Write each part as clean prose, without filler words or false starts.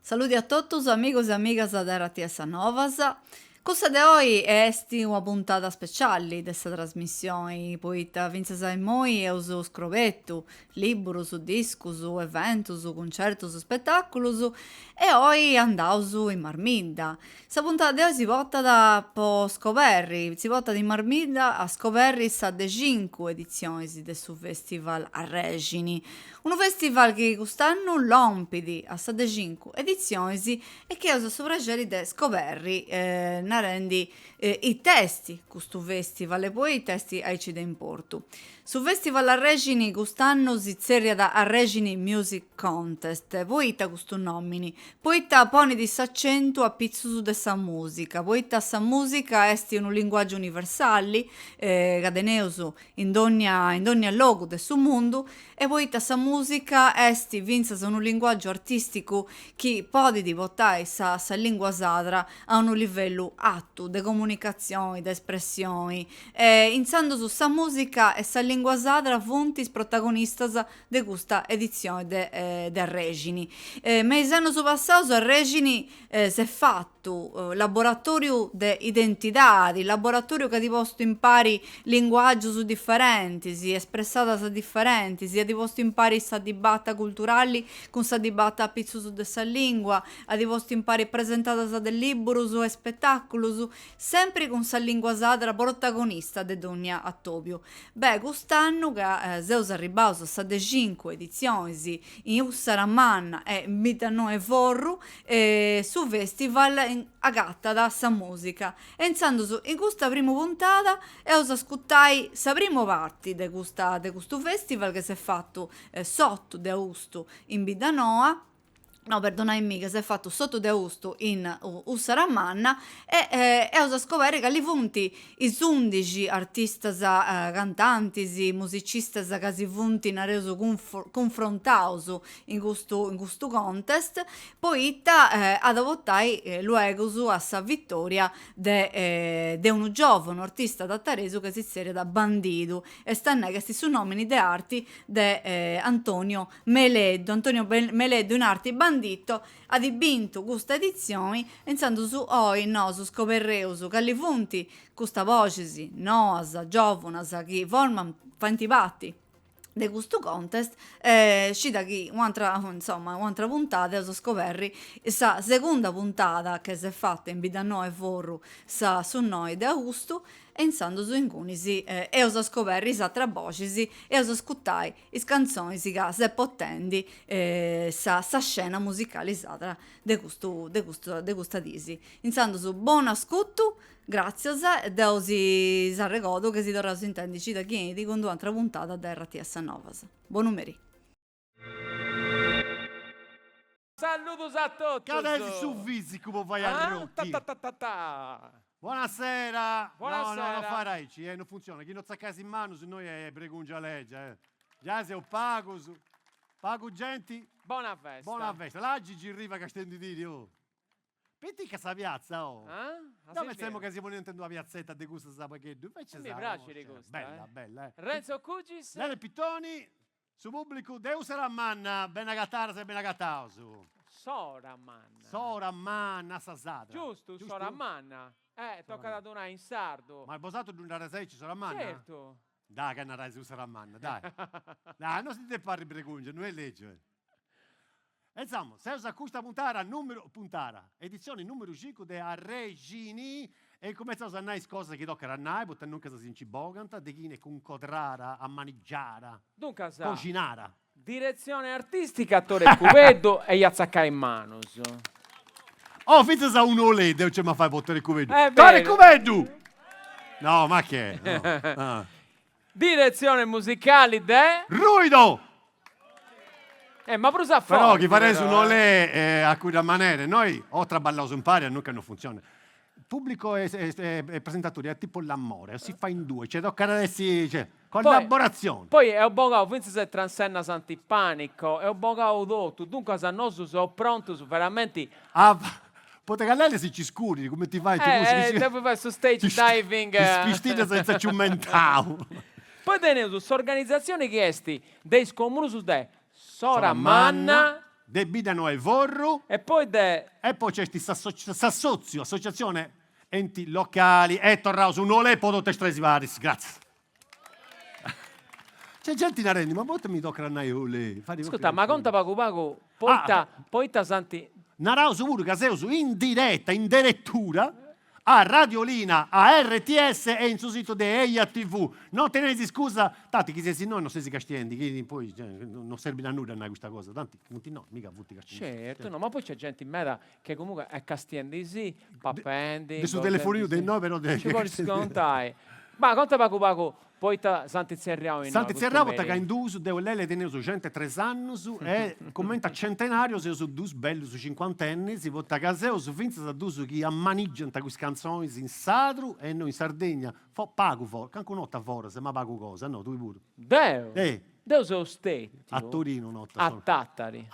Saluti a todos amigos e amigas da RTS Novas. Cosa de hoy esti una puntata speciale dessa trasmissione, poita vinces ai moi eus scrovettu, liburus, discus, eventus, concertus, spettaculus, e hoy andaus in Marminda. Sa puntata de hoy si portat po scoperri, si portat in Marminda a scoperri sa de 5 edizioni de su festival a Regini. Un festival che quest'anno lompidi a sa de 5 edizioni e che usa su prageri de scoperri, narendi i testi questo festival e poi i testi aici de importu. Su festival a Regini quest'anno si zerriada a Regini Music Contest, poita questo nomini, poita poni di s'accento a pizzusu de sa musica, poita sa musica esti un linguaggio universale, cadeneusu in ogni logu de su mundu, e poita sa musica esti vinzas un linguaggio artistico che podi di portare sa lingua sadra a un livello atto de comunicazione, de espressioni, insando su sa musica e sa lingua sadra fontis protagonistas de questa edizione de Regini. Meis annos passaus a Regini s'è fatto laboratorio de identidadi, laboratorio che ti posto impari linguaggi su differenti, si espressata sa differenti, si ti posto impari sa dibatta culturali con sa dibatta a pizzu su de sa lingua, a ti posto impari presentata sa del libro su e spettacolo su, sempre con sa lingua sadra protagonista de Donnia Attopio. Beh, quest'anno che seus arribaus a sa de 5 edizioni in Ussaramanna e Midano e Forru, su festival agatta da sa musica. E inzandu in questa prima puntata eus ascoltai sa prima parte de questo festival che si è fatto sotto de Augusto in Bidanoa. No, perdonatemi, che si è fatto sotto de Augusto in Ussaramanna e ho scoperto che li funti i 11 artistas, cantanti, musicistas che si funti in reso confrontaus in questo contest, poita ad votai luego a sa vittoria de un giovane artista da Taresu che si serie da Bandido e stanno che si su nomini de arti de Antonio Meleddo, un arti bandito ha dibinto questa edizione pensando su oi no su scoperreus callifunti questa voce noas giovanas che formano fanti patti di questo contest, scita che un'altra puntata ho scoperto sa seconda puntata che si è fatta in Bidannò e Forru sa su noi di Augusto e insando su ingunisi e ho scoperto sa tra voci e ho ascoltai le canzoni che si pottendi sa scena musicalizzata di questa disi insando su buon ascolto. Grazie, deusi s'arregodo che si dovrà intendici da chiedi con un'altra puntata da RTS Novas. Buon numeri. Saludos a tutti. Cadete su fisico può vai a rotti. Buonasera. Buonasera. No, non farai, non funziona. Chi non sa casa in mano, se noi è pregungia legge. Già se ho pago gente. Buona festa. Buona festa. La Gigi arriva che stendi di dire, oh. Petti che sa piazza, oh. No, pensiamo che si vuole intendere una piazzetta di gusto sa perché mi piace di gusto. Bella. Renzo Cugis. Nelle Pittoni, su pubblico Deus Ramanna, Benagatara se Benagataosu. Soramanna Sasata. Giusto, Soramanna. Tocca da donare in sardo. Ma il bosato di un Raseici Soramanna? Certo. Dai, che narai su Soramanna, dai. Dai, non si deve fare pregunge, non è legge. Insomma, se usa questa edizione numero 5 di Regini e come a nais cose che toccano a noi, perché non si inciboganta, di chi ne concodrara, a maneggiare, Dunque, cucinare. Direzione artistica, attore Cuvedo e Yazzacca in Manus. Oh, finta sa un olede, c'è ma fai portare Cuvedo. Tore Cuvedo! No, ma che? No. Direzione musicale de Ruido! ma prusa però chi fare su un olè a cui rimanere noi o traballavo su un pari a noi che non funziona il pubblico e presentatori è tipo l'amore si fa in due tocca adesso collaborazione poi è un buon finché si transenna antipanico è un buon dotto dunque a noi sono pronti veramente Potecallelle si ci scuri come ti fai devo fare su stage diving spistine senza ciumentao poi tenendo su organizzazione che esti dei scomuni su de Soramanna de bidano e vorru, e poi e poi c'è s'assozio, associazione enti locali, e torrao su un po' tutte stresi varis, grazie. C'è gente in arendi, ma molto mi tocca a lì. ascolta, ma conta pagu, poi ta santi... Narao su pure Caseusu in diretta, in direttura, a Radiolina, a RTS e in sul sito di Eia TV. Non tenete scusa, tanti chi sei noi non sei castiendi, che poi non serve a nulla questa cosa, tanti no, mica vutti castiendi. Certo, no, ma poi c'è gente in meta che comunque è castiendi sì, pappendi... Adesso telefonino dei no, però... Ci vuoi scontare. Ma conta pagu, poi ta Santi Zerriao in Santi Zerriao che in dus deu lele teneu su 103 anni e commenta centenario se su dus belli su 50 anni si vota caseo su finza da dus chi ammaniggiano queste canzoni in Sadru e noi in Sardegna pago for canco notta fora se ma pago cosa no tu pure Deu sono stetti a Torino notta a Tattari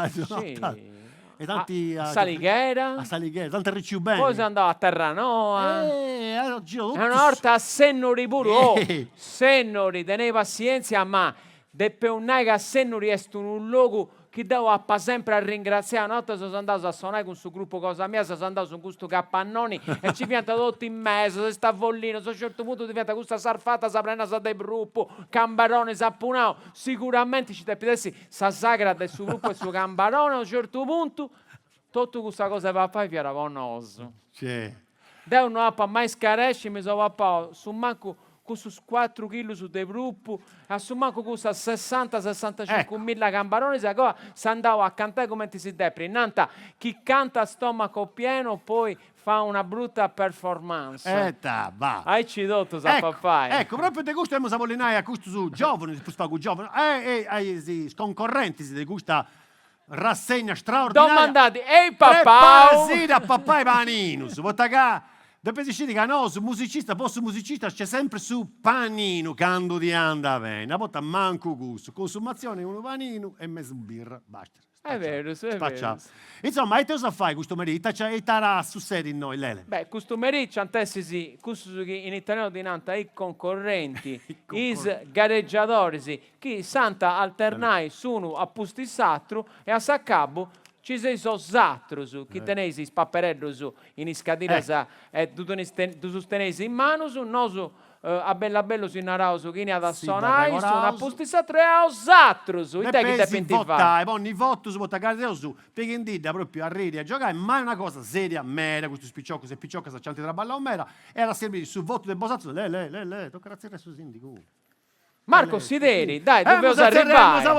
sì. E tanti a Salighera tanti ricci bene poi si andava a Terranoa giro è una volta a Sennori pure Sennori tenei pazienza ma deppe un che a Sennori è un luogo che devo appa sempre a ringraziare una volta sono andato a suonare con questo gruppo Cosa Mia sono andato su questo Capannoni e ci pianta tutto in mezzo si sta vollino a un certo punto diventa questa sarfata sa prena sa del gruppo Cambarone Sappunao sicuramente ci deppe essere sa sagra del suo gruppo e il suo Cambarone a un certo punto tutto questa cosa va a fare era vonoso devo non appa mai scaresci mi sono appa su manco con 4 kg su dei gruppi, a manco costa 60-65 mila cambaroni, si andava a cantare come ti si depri. Nanta, chi canta a stomaco pieno poi fa una brutta performance. Va. Hai ci detto, fare. Ecco, proprio di questo abbiamo sapolinare a questo su giovani, ai concorrenti di questa rassegna straordinaria. Domandati, ehi papà! Sì, da papà e paninus, votagà. Dopo si dice no, su musicista, posso musicista, c'è sempre su panino, quando ti anda bene. Una volta manco gusto, consumazione uno panino e mezzo birra, basta. È vero, è vero. Insomma, e te cosa fai questo marito? E tarà su serie in noi, Lele? Beh, questo marito, antessi, questo in italiano di Nanta, i concorrenti, i gareggiatori, che santa alternai sono a pusti satru e a saccabo ci sei so zatro su, chi tenesi spapperello su, in iscadira e tu sostenesi in mano su, no su, a bella bello su in arao su, chi ne ha da sonai, su una pusti satro e a zatro su, e te che te penti fare. E poi ogni volta su vota caseo su, perché in dita proprio a ridere, a giocare, ma è una cosa seria, mera, questo spicciocco, se picciocca sa c'anti tra balla o mera, era servire sul voto del bosazzo, tocca razzare su sindico. Marco Sideri, dai, dobbiamo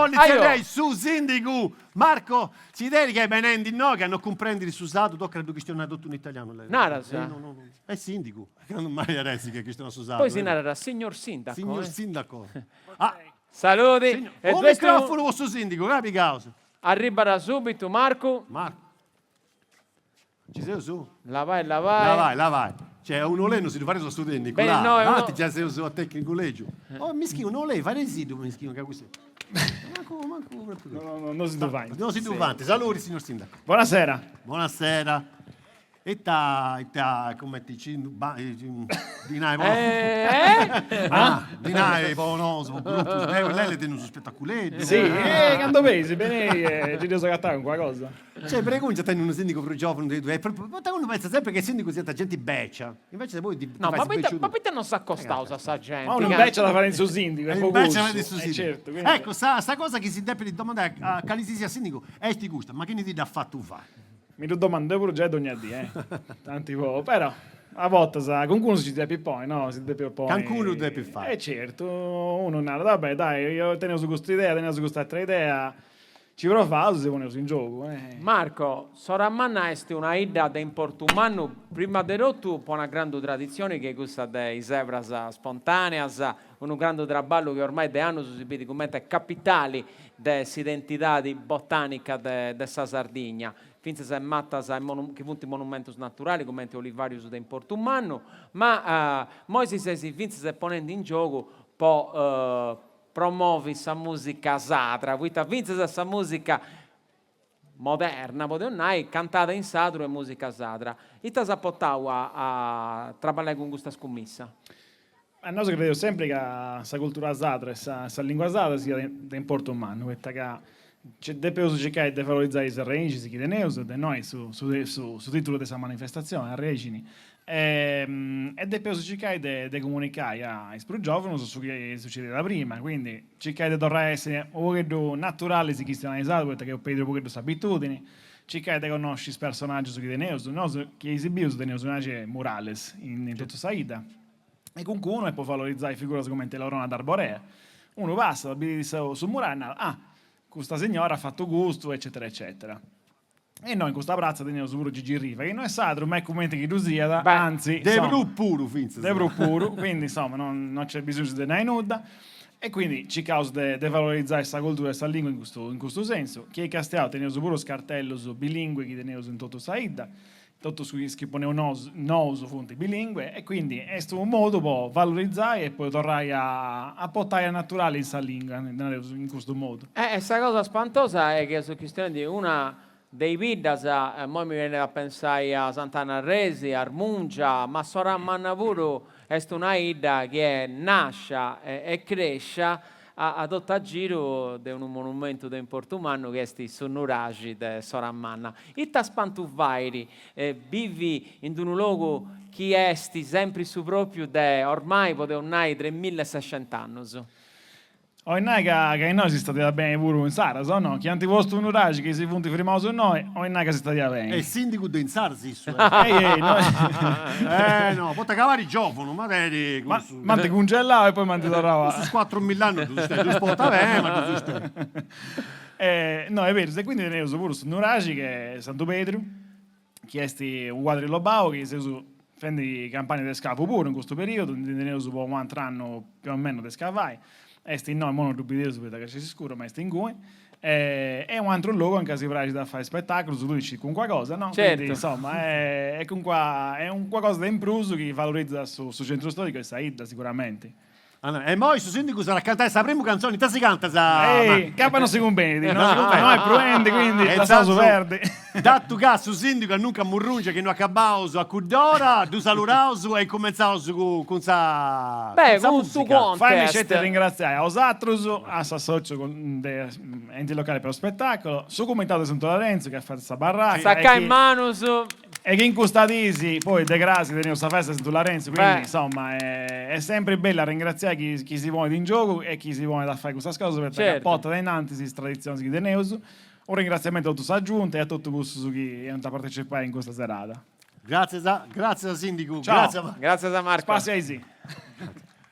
arrivare. Su sindico. Marco Sideri che è benendi no che hanno comprendi susato, tocca più che tutto in italiano. No. È sindico, non mai aresi che stiano susato. Poi si narra signor sindaco. Signor sindaco. Saluti. E il microfono su sindico, capi causa. Arriverà subito Marco. Ci sei su? La vai. Cioè, un oleno si deve fare su studenti. Bene, no, ti già sei a tecnico legge. Oh, mischino, un olè, fai residuo, mischino, che questo. No, non si dovante. Non si dovante. Saluti, signor sindaco. Buonasera. E come ti dici, dinai, dinai, bonoso, brutto, lei le tenu su spettacoletto. Sì, quando vedi, bene, ci devo scattare con qualcosa. Cioè, pregunta te un sindaco per giovane, uno pensa sempre che il sindaco sia gente beccia, invece se voi no, ma poi te non si accostava a sta gente. Ma uno beccia da fare in suo sindaco, è certo, ecco, sta cosa che si deve domandare a quale sia sindaco, è sti gusta, ma che ne ti dà fatto fare? Mi lo domando pure già ogni giorno, tanti po', però a volte sa, qualcuno si deve poi, no? Si deve poi. Qualcuno deve fare. Certo, uno non ha, vabbè, dai, io tenevo su questa idea, tenevo su questa altra idea, ci provo a fare, si pone in gioco. Marco, Soramanna è una idea da importo umano, prima di tutto, una grande tradizione che è questa dei zebras spontanea, un grande traballo che ormai da anni si vede come capitali dell'identità botanica della Sardegna. Finse se matta che punti monumentos naturali come Olivarius da importo umano, ma Moisi si finse se ponendo in gioco può promuove questa musica sadra, finse questa musica moderna, potevano cantata in sadro e musica sadra. E ti ha portato a lavorare con questa scommessa? Noi crediamo sempre che questa cultura sadra e questa lingua sadra sia da importo umano, questa che depeso cercare di valorizzare i regini che teneus de noi su titolo di questa manifestazione, a regini. E depeso cercare di comunicare ai più giovani su che succedeva prima, quindi cercare di tornare a essere un po' più naturali si cristianizzato, perché ho perso un po' di abitudini, cercare di conoscere i personaggi che teneus, che esibius teneus personaggi Morales in tutta Saida, e con cui uno può valorizzare figure come Laurona d'Arborea. Uno passa su Murana, questa signora ha fatto gusto, eccetera, eccetera. E noi in questa piazza teniamo sicuro Gigi Riva, che non è stato mai commenti che sia, anzi... Debru puro, Debru puro, quindi insomma non c'è bisogno di né nuda. E quindi ci causa di valorizzare questa cultura e questa lingua in questo senso. Che i castelli teniamo sicuro scartello bilingue che teniamo in tutto Saida, tutto su che ponevano noi fonti bilingue, e quindi è un modo per valorizzare e poi tornare a portare naturale in questa lingua in questo modo. Questa cosa spantosa è che su questione di una dei Vidas, poi mi viene a pensare a Sant'Anna Resi, a Armungia, ma Soran Mannavuru è una Ida che nasce e cresce a tutto a giro di un monumento di Portumano che è il Sonnuragi di Soran Manna. Itta spantuvairi, vivi in un luogo che è sempre su proprio de ormai poteva nai 3600 anni. O in che noi si state bene pure in Sara, no? Che antivosto un urage che si funti firmato su noi, o in che si state bene. È il sindaco di Insar, sì. No, potrà cavare i giovani, magari. Ma ti congellava e poi manti tornava. Su 4.000 anni tu stai sposta bene, ma tu stai. No, è vero, e quindi tenevo pure su un urage che è Santo Pedro, che è un quadrilobao che si usa fendi campagne di scavo pure in questo periodo, tenevo su un altro anno più o meno di scavai. Este in noi monorubideso perché ci si scuro, ma este in cui è un altro luogo anche si prende da fare spettacolo, tu dici con qualcosa, no? Certo. Quindi insomma è un qualcosa da impruso che valorizza su centro storico e Saida sicuramente. E poi su sindaco sarà cantare la prima canzone, te si canta capano si conveni, no è pruente, quindi la salsa verde. Dato che su sindaco nunca murrunge che non accabauso a Cudora, du salurauso e cominciamo con sa con su contest. Fammi scegliere ringraziare a Osatrus, a Sassocio con enti locali per lo spettacolo, su comitato di Santo Lorenzo che ha fatto questa barracca. Sacca in mano su... E che in custadisi poi De Grasi teniamo questa festa di Santo Lorenzo, quindi insomma è sempre bello ringraziare chi si vuole in gioco e chi si vuole da fare questa cosa perché porta da innanzi queste tradizioni di Neus. Un ringraziamento a tutti i giunti e a tutto gusto su chi è venuto a partecipare in questa serata. Grazie a sindaco. Ciao. Grazie a Marco. Spazio ai sì.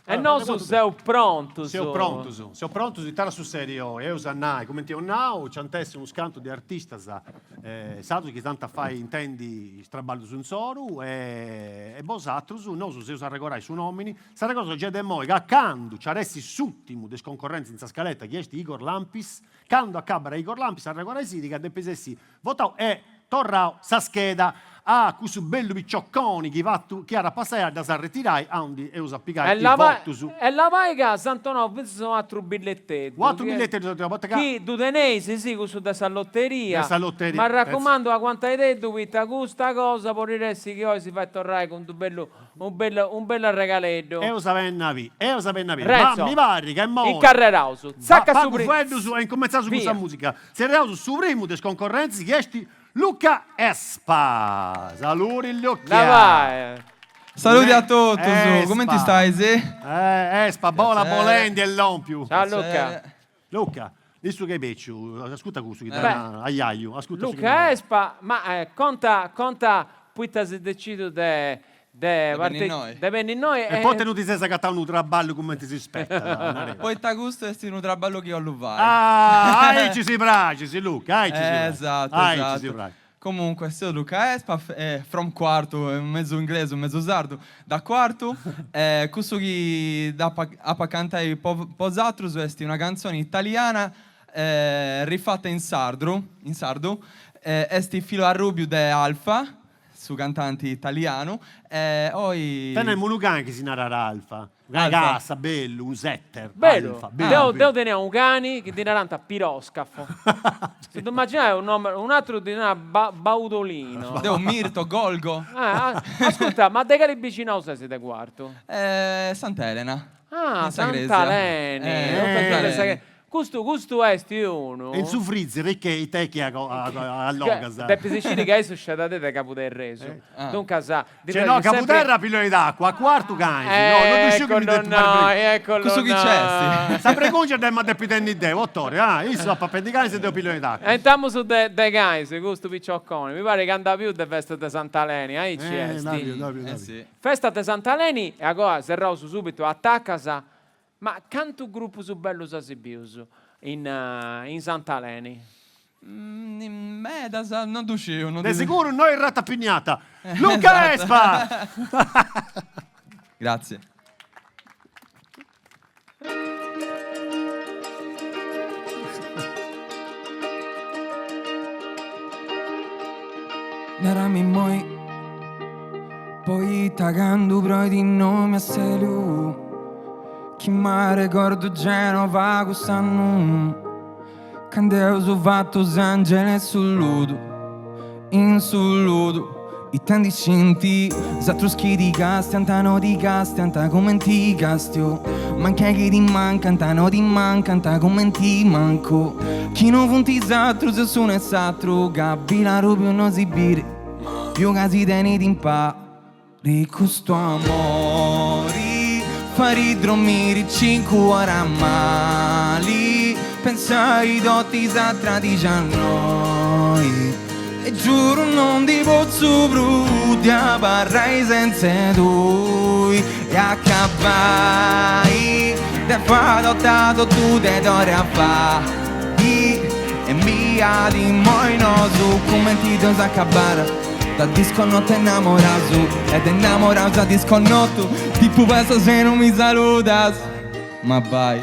E non sei pronto. Siamo pronto di stare su serio. Io sanai, come ti ho now, c'antesse uno scanto di artista sato che tanto fai intendi straballo su un soru e bosatro su no se usa regolare su nomini. Sarà cosa già de moi che quando c'aresti suttimo des concorrenza in scaletta che esti Igor Lampis, quando accabra Igor Lampis a regolare si che depesessi votau e torrao sa scheda a questo bello picciocconi che era passare da sarretirai a un e usa piccare e la vai che Santonò sono quattro bigliettetti chi tu tenesi sì questo da salotteria ma raccomando a quanto hai detto questa cosa poriresti che oggi si fa tornare con un bello regaletto e usa vennavi ma mi pare che è mo il carrerauso sacca su e incominciare su questa musica se rauso su primo des concorrenzi che esti Luca Espa, saluti Luca. Saluti a tutti, come ti stai? Espa, buona Bolendi e l'ompiu. Ciao Luca. Luca, visto che hai beccio, ascolta questo che aiaio. Luca Espa, ma conta poi si decide de venni noi e poi tenuti senza cattare un traballo come ti si aspetta. Poi ta gusto è un traballo che ho alluvare. Ci si braci, Luca, esatto. Comunque, sono Luca Espa, from quarto, mezzo inglese, mezzo sardo. Da quarto, questo che da cantare Posatro è una canzone italiana rifatta in sardo, è filo a rubio de Alfa, su cantante italiano. Poi teniamo un cane che si narrà Alfa. Ragazza, bello, un setter. Bello. Devo tenere un cane che dinaranta piroscafo. Se tu immaginare un altro di una baudolino. Devo Mirto, Golgo. Ascolta, ma de che vicino siete quarto? Sant'Elena. Sant'Elena. Questo è uno. E in su freezer, e che i tecchi a Logasa. Te piscini che succede da capo del reso. Dunque, Cioè no, capoterra piglione d'acqua, a quarto cane. No, non riuscivo che mi detto eccolo. Questo chi c'è? Sta preconcia del ma de pitenni de, ottore, io sto a pendicare se devo piglione d'acqua. Entriamo su De Guys, questo piccioccone. Mi pare che andava più de festa de Sant'Aleni, Sì. Festa de Sant'Aleni, e agora serrò su subito, attaccasa. Ma canto gruppo su bello Sasibius in Sant'Aleni? Non uscivo. De sicuro noi in ratta pignata. Luca Espa! Grazie. Narami moi poi tagando broi di nome a Selu. Chi mai ricordo Genova quest'anno Candeo su fatto Angele sul ludo In sul ludo I tanti cinti Satruschi di casti Antano di casti Anta come ti castio Manca che ti manca Antano ti manca Anta come ti manco Chi non funti satru Se sono e satru Gabila rubio non si biri Più casi teni di impari Questo amore Fari dormire 5 ore a mali Pensai dotti sa tradici a noi E giuro non ti posso brutti a parrai senza lui E accappai Te fa dottato tu te dore a fare E mia di moi no su come ti do sa accabare Da disco notte innamorato Ed innamorato da disco notte Tipo penso se non mi salutas Ma vai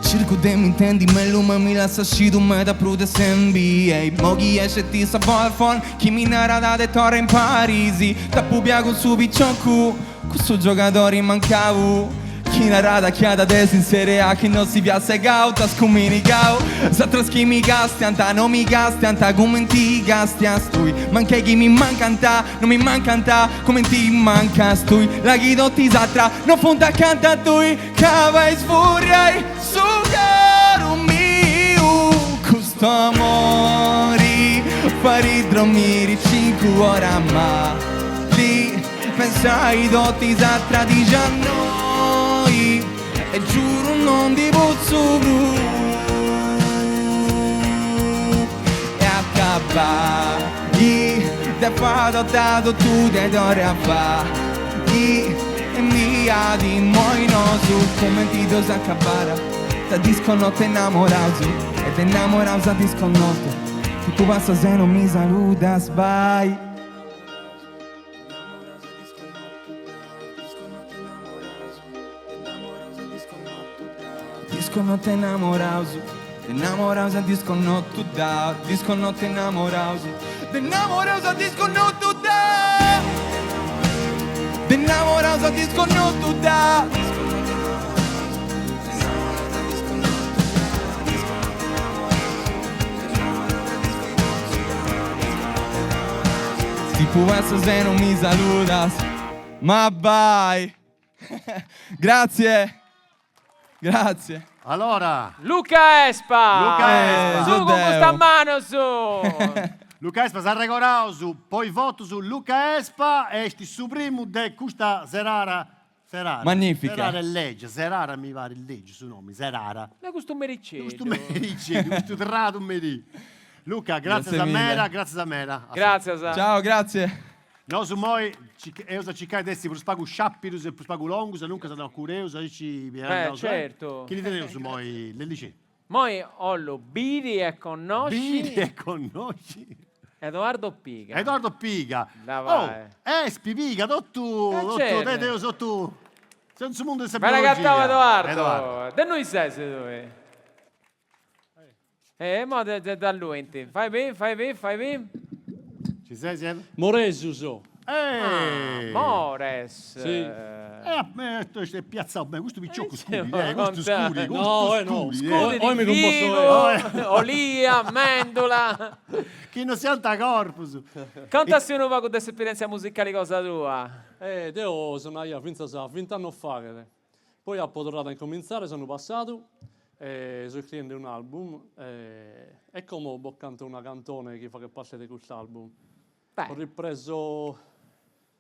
Circo de mi intendi me lume mi lascia uscito me da prude sembi E mo chi esce ti sa al Chi mi narra da de torre in Parisi Da pubia con su picciocco Questo giocatore mancavo Chi narrata chiada adesso in Serie A Che non si piace gauta scumini gau Satra schimi gasti anta non mi gasti anta come ti gasti a stui Manca chi mi manca anta non mi manca anta come ti manca stui La guido ti satra non fonda accanto a tui Cava e sfuriai su caro mio Questo amori fari dormire 5 ore a mali Pensai dotti satra di gianno E giuro non ti posso più E accappai Te fa dato tu te dore a fare E mia di moi no su come ti do sa accapare Da disco notte innamorato Ed innamorato da disco notte Che tu passa se non mi salutas vai Disco notte innamorato a disco notte da Disco notte innamorato a disco notte da Innamorato a disco notte da Ti può essere se non mi salutas Ma vai Grazie Allora, Luca Espa! Su con Zodeo. questa mano su! Luca Espa si regolò su, poi voto su Luca Espa e sti su primo de questa Serara. Magnifica. Serara è legge, Serara mi pare il legge su nome, Serara. Ma questo mericetto. Questo mericetto, questo trato mi Luca, grazie Grazie mille. Samera, grazie Samera. Grazie, Sa. Ciao, grazie. Noi su moi, io so cercare adesso per spago sciappirus e per spago longus, nunca sono cureus, ci certo. Chi li tenevo su moi, le dice? Moi Ollo Biri e conosci Bini e conosci. Edoardo Piga. Edoardo Piga. Vai. Espi Piga, tu, certo. te devo so tu. Senza mondo di Ma sapologia. ragazzavo Edoardo. Da noi sei se dove? Ma da lui in te. Fai bene. Ci sei, Siel? Moresuso. Mores. Sì. Questo è piazzato bene, questo picciocco stiamo scuri, questo scuri, No, Scudi Oi, mi di composto figo, olia, mendola. Chi non si alta corpus. Contassi un po' con questa esperienza musicale cosa tua. Io sono io, finta 20 anni fa. Poi ha potuto incominciare, sono passato, sto scrivendo un album, e come ho cantato una canzone che fa che parte di questo album. Ho ripreso,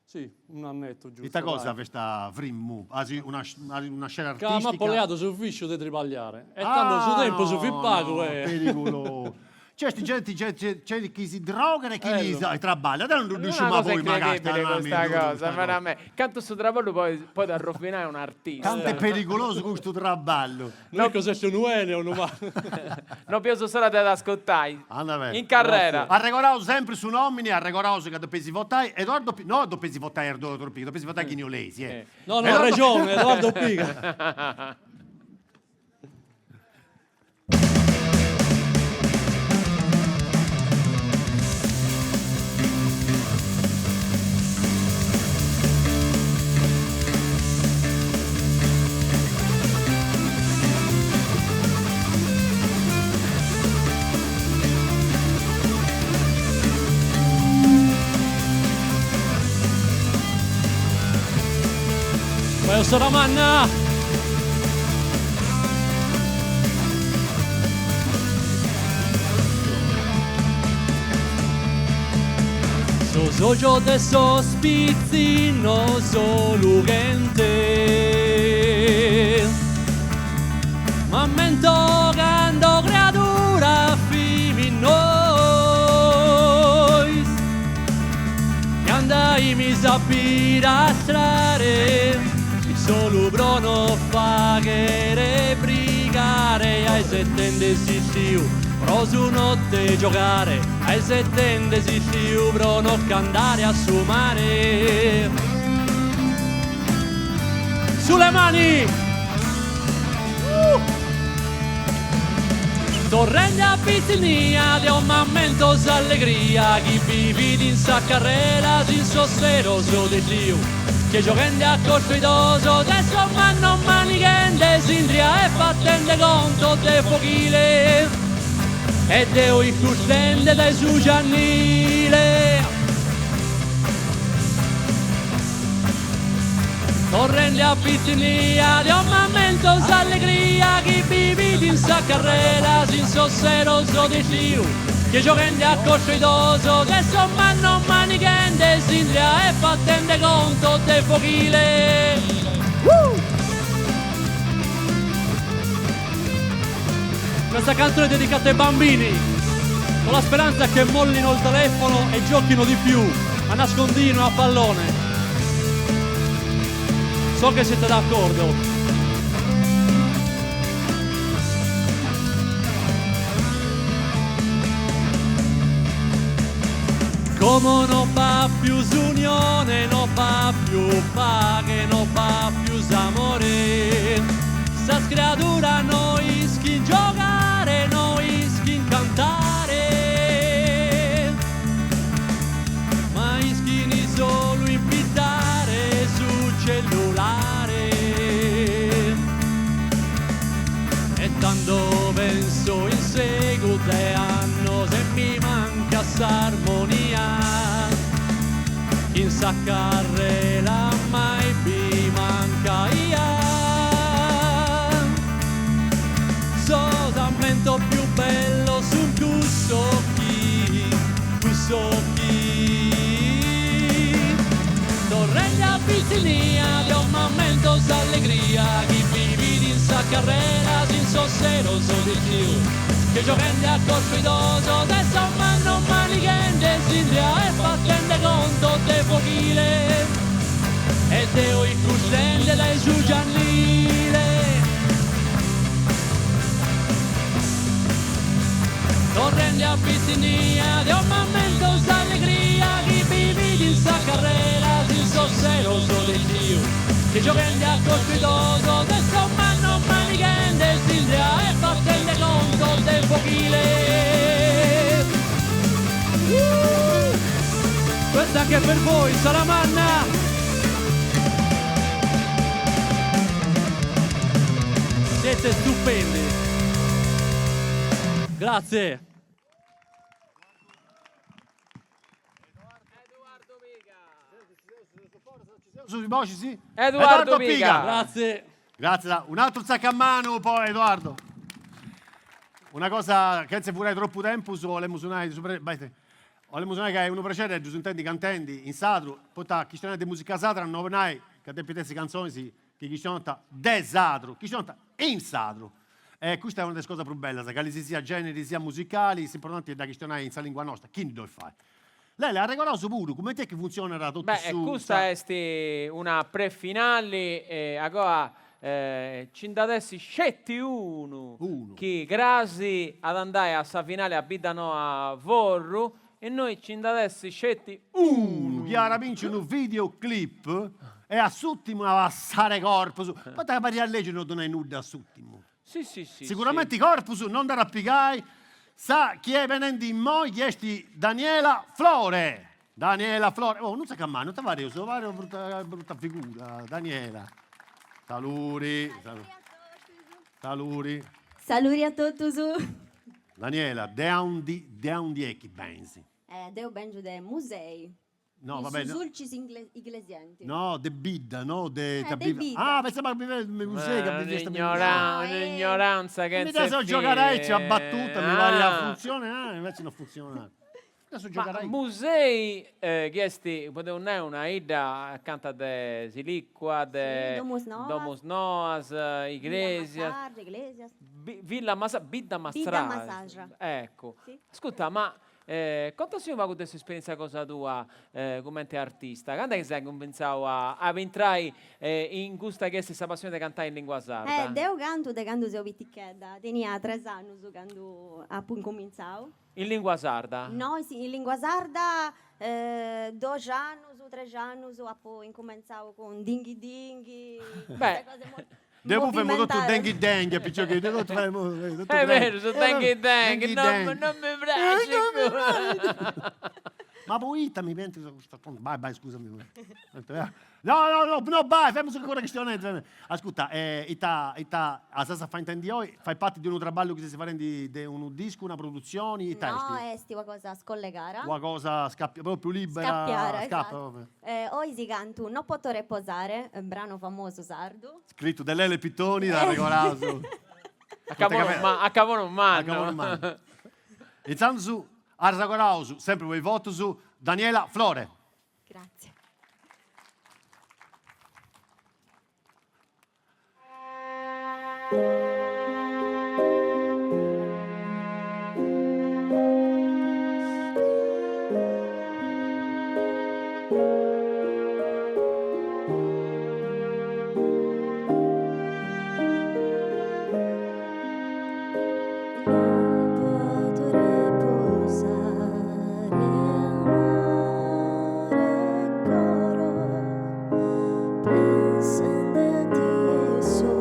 sì, un annetto giusto. Dita cosa questa Vrimmu? Una scena artistica? Che mi ha poleato sul ufficio di tripagliare. E tanto su tempo su Fippago. Pericoloso. C'è chi si drogano e chi gli traballa. Non riusciamo a voi magari. Questa cosa, veramente. Canto sto traballo poi da rovinare un artista. Tanto è pericoloso questo traballo. Non cos'è un uene o un umano. Non penso solo ad ascoltare. In carriera. Arregorao sempre su nomini, arregorao che dopo si votai Edoardo Piga. No, dopo si votai Edoardo Piga, dopo si votai Ghignolesi. No, ha ragione, Edoardo Piga. Vai Saramanna! So yo de sospizi no solo gente, ma mento gando creatura fimi noi, che andai mi sapira strare. Solo Bruno faghere brigare ai settende sistiu, rosu notte giocare ai settende sistiu, Bruno cantare a sumare. Sulle mani! Torrente a pizzinia di un momento d'allegria, chi vivi in sa carrera sin sostero so di Dio. Che giocando a cospidoso, adesso manno manichende, s'indria e fattende conto de fuochile, e deo i custende dai su giannile. Torrende a pizzinia di un momento d'allegria, chi vivi in sa carrera, sin sossero so di Dio. Che giocando a cospidoso, adesso manno manichende, s'indria e fattende conto de fuochile. Questa canzone è dedicata ai bambini, con la speranza che mollino il telefono e giochino di più a nascondino, a pallone. So che siete d'accordo. Come non fa più unione, non fa più pace, non fa più amore. Sta creatura noi skin giocare, noi skin cantare, ma ischini solo invitare su cellulare. E tanto penso in seguito anno se mi manca s'armonia, in sa carrera mai mi manca ia. Solamente più bello su un cusocchi, torrente a pizzinia di un momento d'allegria, chi vivi in sa carrera sin sossero so di Dio. Che giocando a cospidoso, adesso manno manichende, s'indria e fattende conto de fuochile, e deo i custende dai su giannile. Torrende a pizzinia di un momento d'allegria, chi vivi in sa carrera, sin sossero so di Dio. Che giocando a cospidoso, adesso manno manichende, s'indria e fattende conto del fuochile. Questa anche per voi, Salamanna! Siete stupendi! Grazie! Sui voci, sì. Edoardo Piga. Grazie! Grazie. Un altro sacco a mano, poi Edoardo. Una cosa che se vorrei troppo tempo sulle musonai, o le musonai che uno precede, giusto intendi cantendi, in sadru, poi chi sta di musica sadra, non venai, che te pitessi canzoni, che chi sta de sadru, chi sta in sadru. E questa è una delle cose più belle, che sia generi, sia musicali, l'importante è da chi sta in lingua nostra, chi ne deve fare? Lei le ha regolato pure, come è che funzionerà tutto su? Questa è una pre-finale, agora ci dadessi scetti uno, che grasi ad andare a sta finale a Bidano a Vorru, e noi ci dadessi scetti uno. Chiara vince un videoclip e a suttimo a passare corpo su. Potete parlare a legge non donai nuda a suttimo. Sì. Sicuramente corpo su, non da rappigai. Sa chi è venendo in moi, chiesti Daniela Flore. Daniela Flore. Oh, non sa che mai, non ti va io, sono brutta figura. Daniela. Saluri. Saluti a tutti su. Daniela, de un die chi pensi? Deo benjo de musei. No, vabbè. Susulcis iglesianti. No, de bidda, no, de bidda. Ah, pensavo che mi musei che un'ignoranza che mi adesso giocherei ci ha battuta, mi pare la funzione, invece non funziona. Adesso giocherei. Musei chiesti, potevano una ida accanto de Silicua, de Domus Noas, Iglesias. Villa Bidda Massaggia. Ecco. Sì. Ascolta, ma quanto si va con questa esperienza cosa tua come artista? Quando è che sei convinto a entrare in questa passione di cantare in lingua sarda? Deo canto de quando sono piccola, tenia 3 anni quando appunto cominciavo. In lingua sarda? No, sì, in lingua sarda 2 anni, 3 anni, poi incominciavo con dinghi dinghi, beh, Devo fare tutto denghi, picciò che devo fare è vero, su denghi, non mi piace. Ma poi mi pensi vai, scusami. No, vai, fammi una questione. Ascolta, a sasa fa intendi oggi, fai parte di un traballo che si fa di un disco, una produzione, i testi? No, è qualcosa scollegare. Qualcosa proprio più libera. Scappiare, esatto. Oggi si canta Non posso riposare, un brano famoso sardo. Scritto da Lele Pittoni, da Regolaso. A cavolo umano. Iniziando su Arzagoraus, sempre voi voto su Daniela Flore. Grazie. Pensando a ti eso,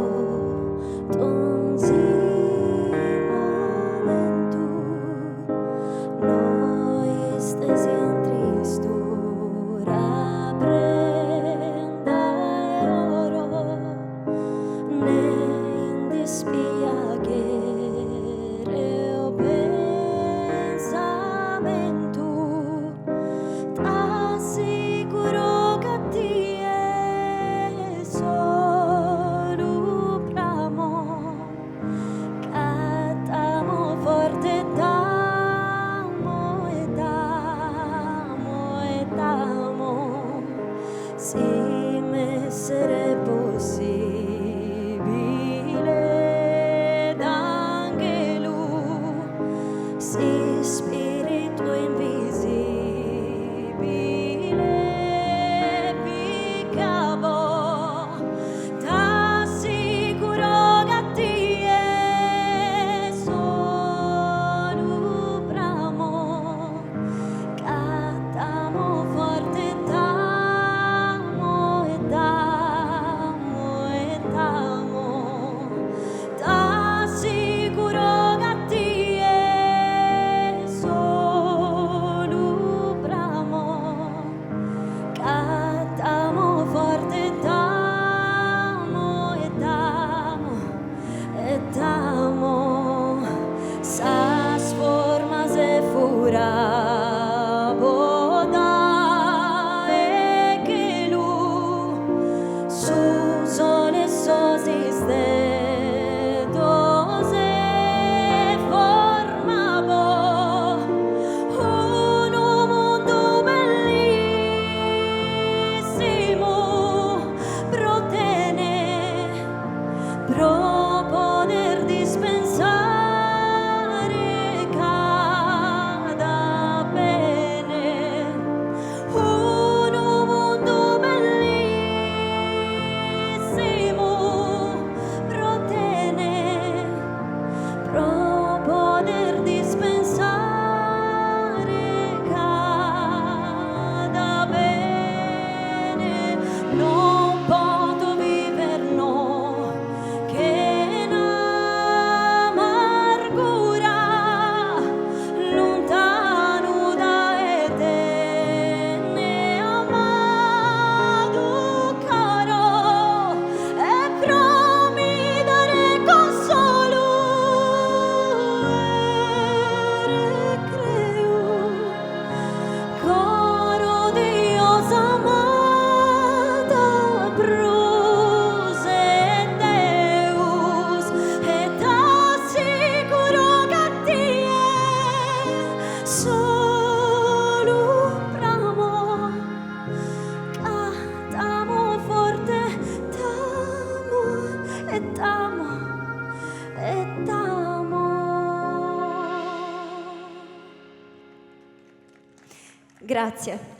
Grazie.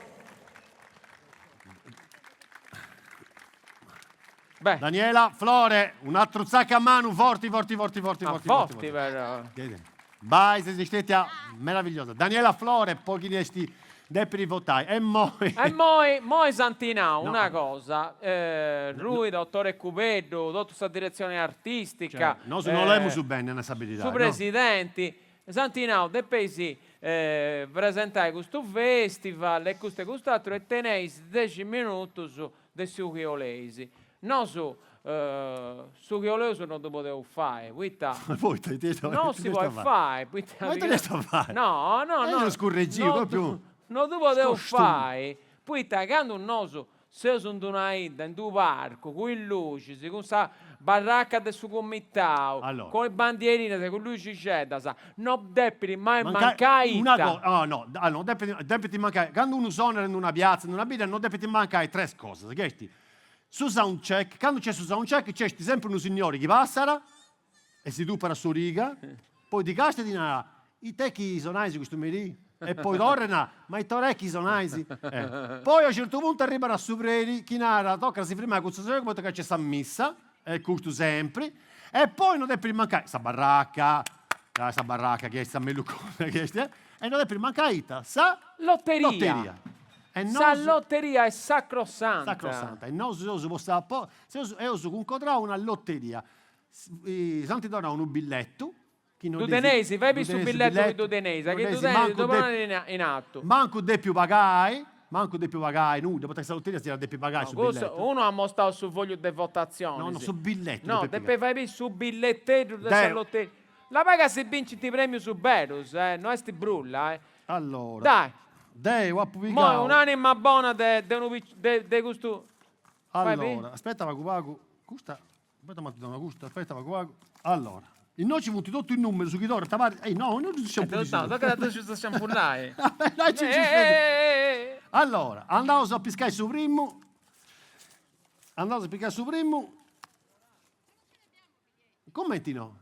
Beh, Daniela, Flore, un altro sacco a mano, forti. forti però. Vai, se siete meravigliosa. Daniela, Flore, pochi resti per i votai. E moi. E moi Santinao, No. una cosa, lui, dottore Cupeddu, tutta questa direzione artistica, Noi non l'abbiamo su bene, una stabilità. su presidenti, Santinao, de pesi presentai questo festival e questo altro e teneis 10 minuti su de Suchiolesi. No su Suchiolesi non lo potevo fare, Poi non si può fare. Ma te ne sto a fare? No, È uno scorreggio, proprio. non lo potevo Scostume. fare. Poi quando un noso se sono una ida in un parco con le luci, con questa baracca del suo committao, Allora. con le bandierine, con luci c'è, non devi mai Una mancare. cosa, no, non devi mancare. Quando uno suona in una piazza, in una vita, non devi mancare tre cose, capisci? Su soundcheck, quando c'è su soundcheck, c'è sempre un signore che passa e si dupera su riga, poi di casta di nada, i te chi sono questo merì, e poi torna, ma i torecchi sono aisi. Poi a un certo punto arrivano a Supreri, chi nara, tocca si firma con questo signore, che c'è sta messa, e questo sempre, e poi non devi mancare, sta baracca che è sta melucone, e non devi mancare, sa Lotteria. E Sa non lotteria è sacrosanta. sacrosanta. E non si può stare se concorrare una lotteria. Santi dona un biglietto. Dudenesi, vai per su biglietto di Dudenese, che Dudenese dopo in atto. Manco de più pagai, nuda, perché questa lotteria si era de più pagai su biglietto. Uno ha mostrato sul foglio di votazione. No, su biglietto. No, deve fare su biglietterio della lotteria. La paga se vinci ti premio su Berus, non sti brulla, Allora. Dai. Dai, Mo' un'anima buona de questo. Allora, aspetta, Vagu. Gusta. Aspetta, ma ti do una gusta. Aspetta, Vagu. Allora. E noi ci punti tutto il numero su chi torna. No, non ci siamo punti. No, ci sto sciampullare. Allora, andavo a piscare su primo. Commenti no?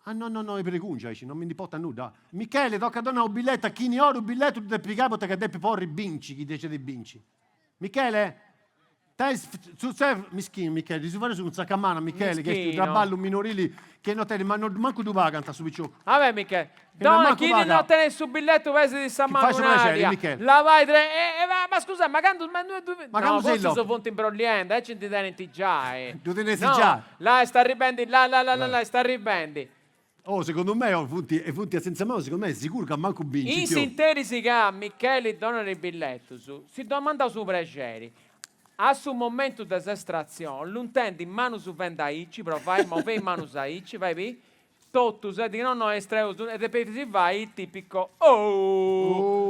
Ah no, è precuncia, non mi importa nulla. Michele, tocca dare un biglietto a chi ne ha un biglietto, tu devi piegare perché devi porre vinci, chi dice di vinci. Michele, tu sei mischino, Michele, di fare su un saccamano, Michele, che è un traballo minorile, che non te ne manco tu paga, sta su vicino. Vabbè, Michele. Donna, chi non tiene sul biglietto pesi di San Manuel, la vai ma scusa, ma quando no, forse sono fonti imbrogliente, ci ti tieni già. Tu te ne sei già? Là sta ribendi, là sta ribendi. Oh, secondo me, funti senza mano, secondo me è sicuro che manco vinci. In sinteri si chiama Michele dona il biglietto su, si domanda su pregeri. A su momento di estrazione, l'untende in mano su vendaici, però vai in mano su aici, vai vi, tutto, se di no estreo, e poi si vai il tipico,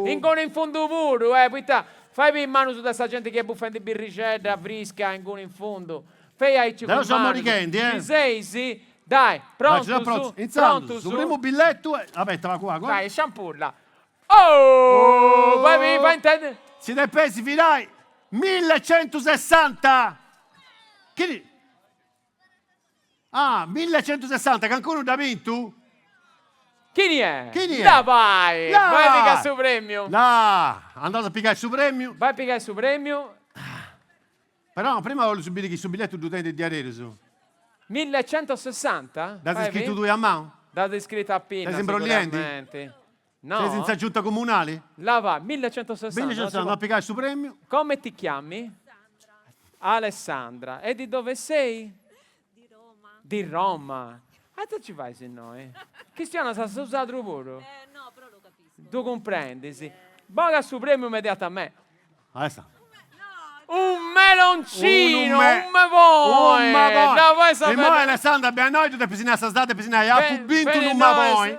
in fondo pure, puttà, fai in mano su questa gente che buffa di birricetta, frisca, in fondo, fai aici con mano. Siamo richendi, Ci sei, sì. Dai, pronto su primo biglietto, vabbè, va qua. Dai, sciampulla. Vai intendere. Siete pesi, finai. 1160. Che 1160, che ancora non da vinto? Chi è? Da vai a piccare il suo premio. Andate a piccare il suo premio. Vai a piccare il suo premio. Però prima voglio subire che su biglietto tu tendi di aereo su. 1160? Date scritto tu a mano? Date scritto a Pina. Sei imbroglienti? No. Sei senza giunta comunale? Là va, 1160. 1160, a piccare il suo premio. Come ti chiami? Alessandra. E di dove sei? Di Roma. E tu ci vai se no, Cristiana sa usare pure? No, però lo capisco. Tu comprendi, sì. Boga su premio immediatamente. Adesso. Un meloncino, un mavoi. E poi Alessandra, abbiamo noi, tu devi pisinare questa data, pisinare a pubinto un mavoi.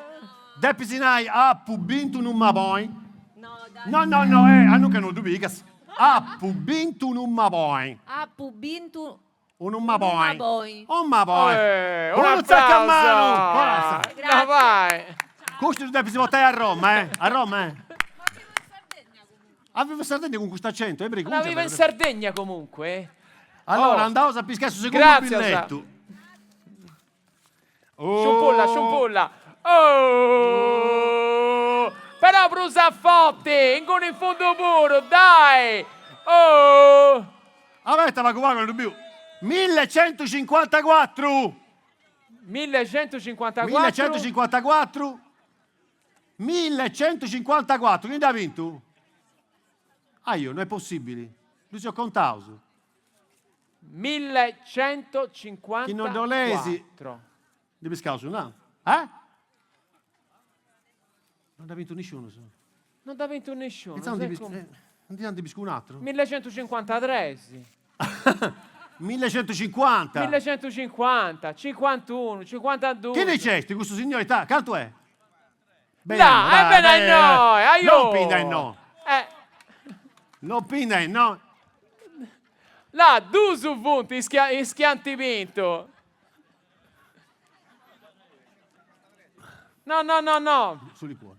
Devi pisinare a pubinto un mavoi. No, hanno che non dubi, a pubinto un mavoi. A pubinto Un mavoi. Un Un applauso. Grazie. Vai. Questo tu devi votare a Roma, A Roma, Avevo Sardegna con questo accento, La viva in Sardegna comunque. Allora, andavo a piscare sul secondo biglietto. Sciumpulla. Però brusa fotti, in fondo puro, dai! Oh! Avete ma come non più. 1154. 1154. 1154. 1154. Quindi ha vinto? Ah, io, non è possibile. Lui si è contato. 1154. Chi non dolesi. Di pescare no? Eh? Non ha vinto nessuno. Non ha vinto nessuno. Andiamo di bisco un altro. 1153. 1150. 1150, 51, 52. Che dicesti questo signore? Quanto è? Bene a noi, non pinda in no. Non pinda in no. Là, 2 punti, schianti vinto. No. Suli cuore.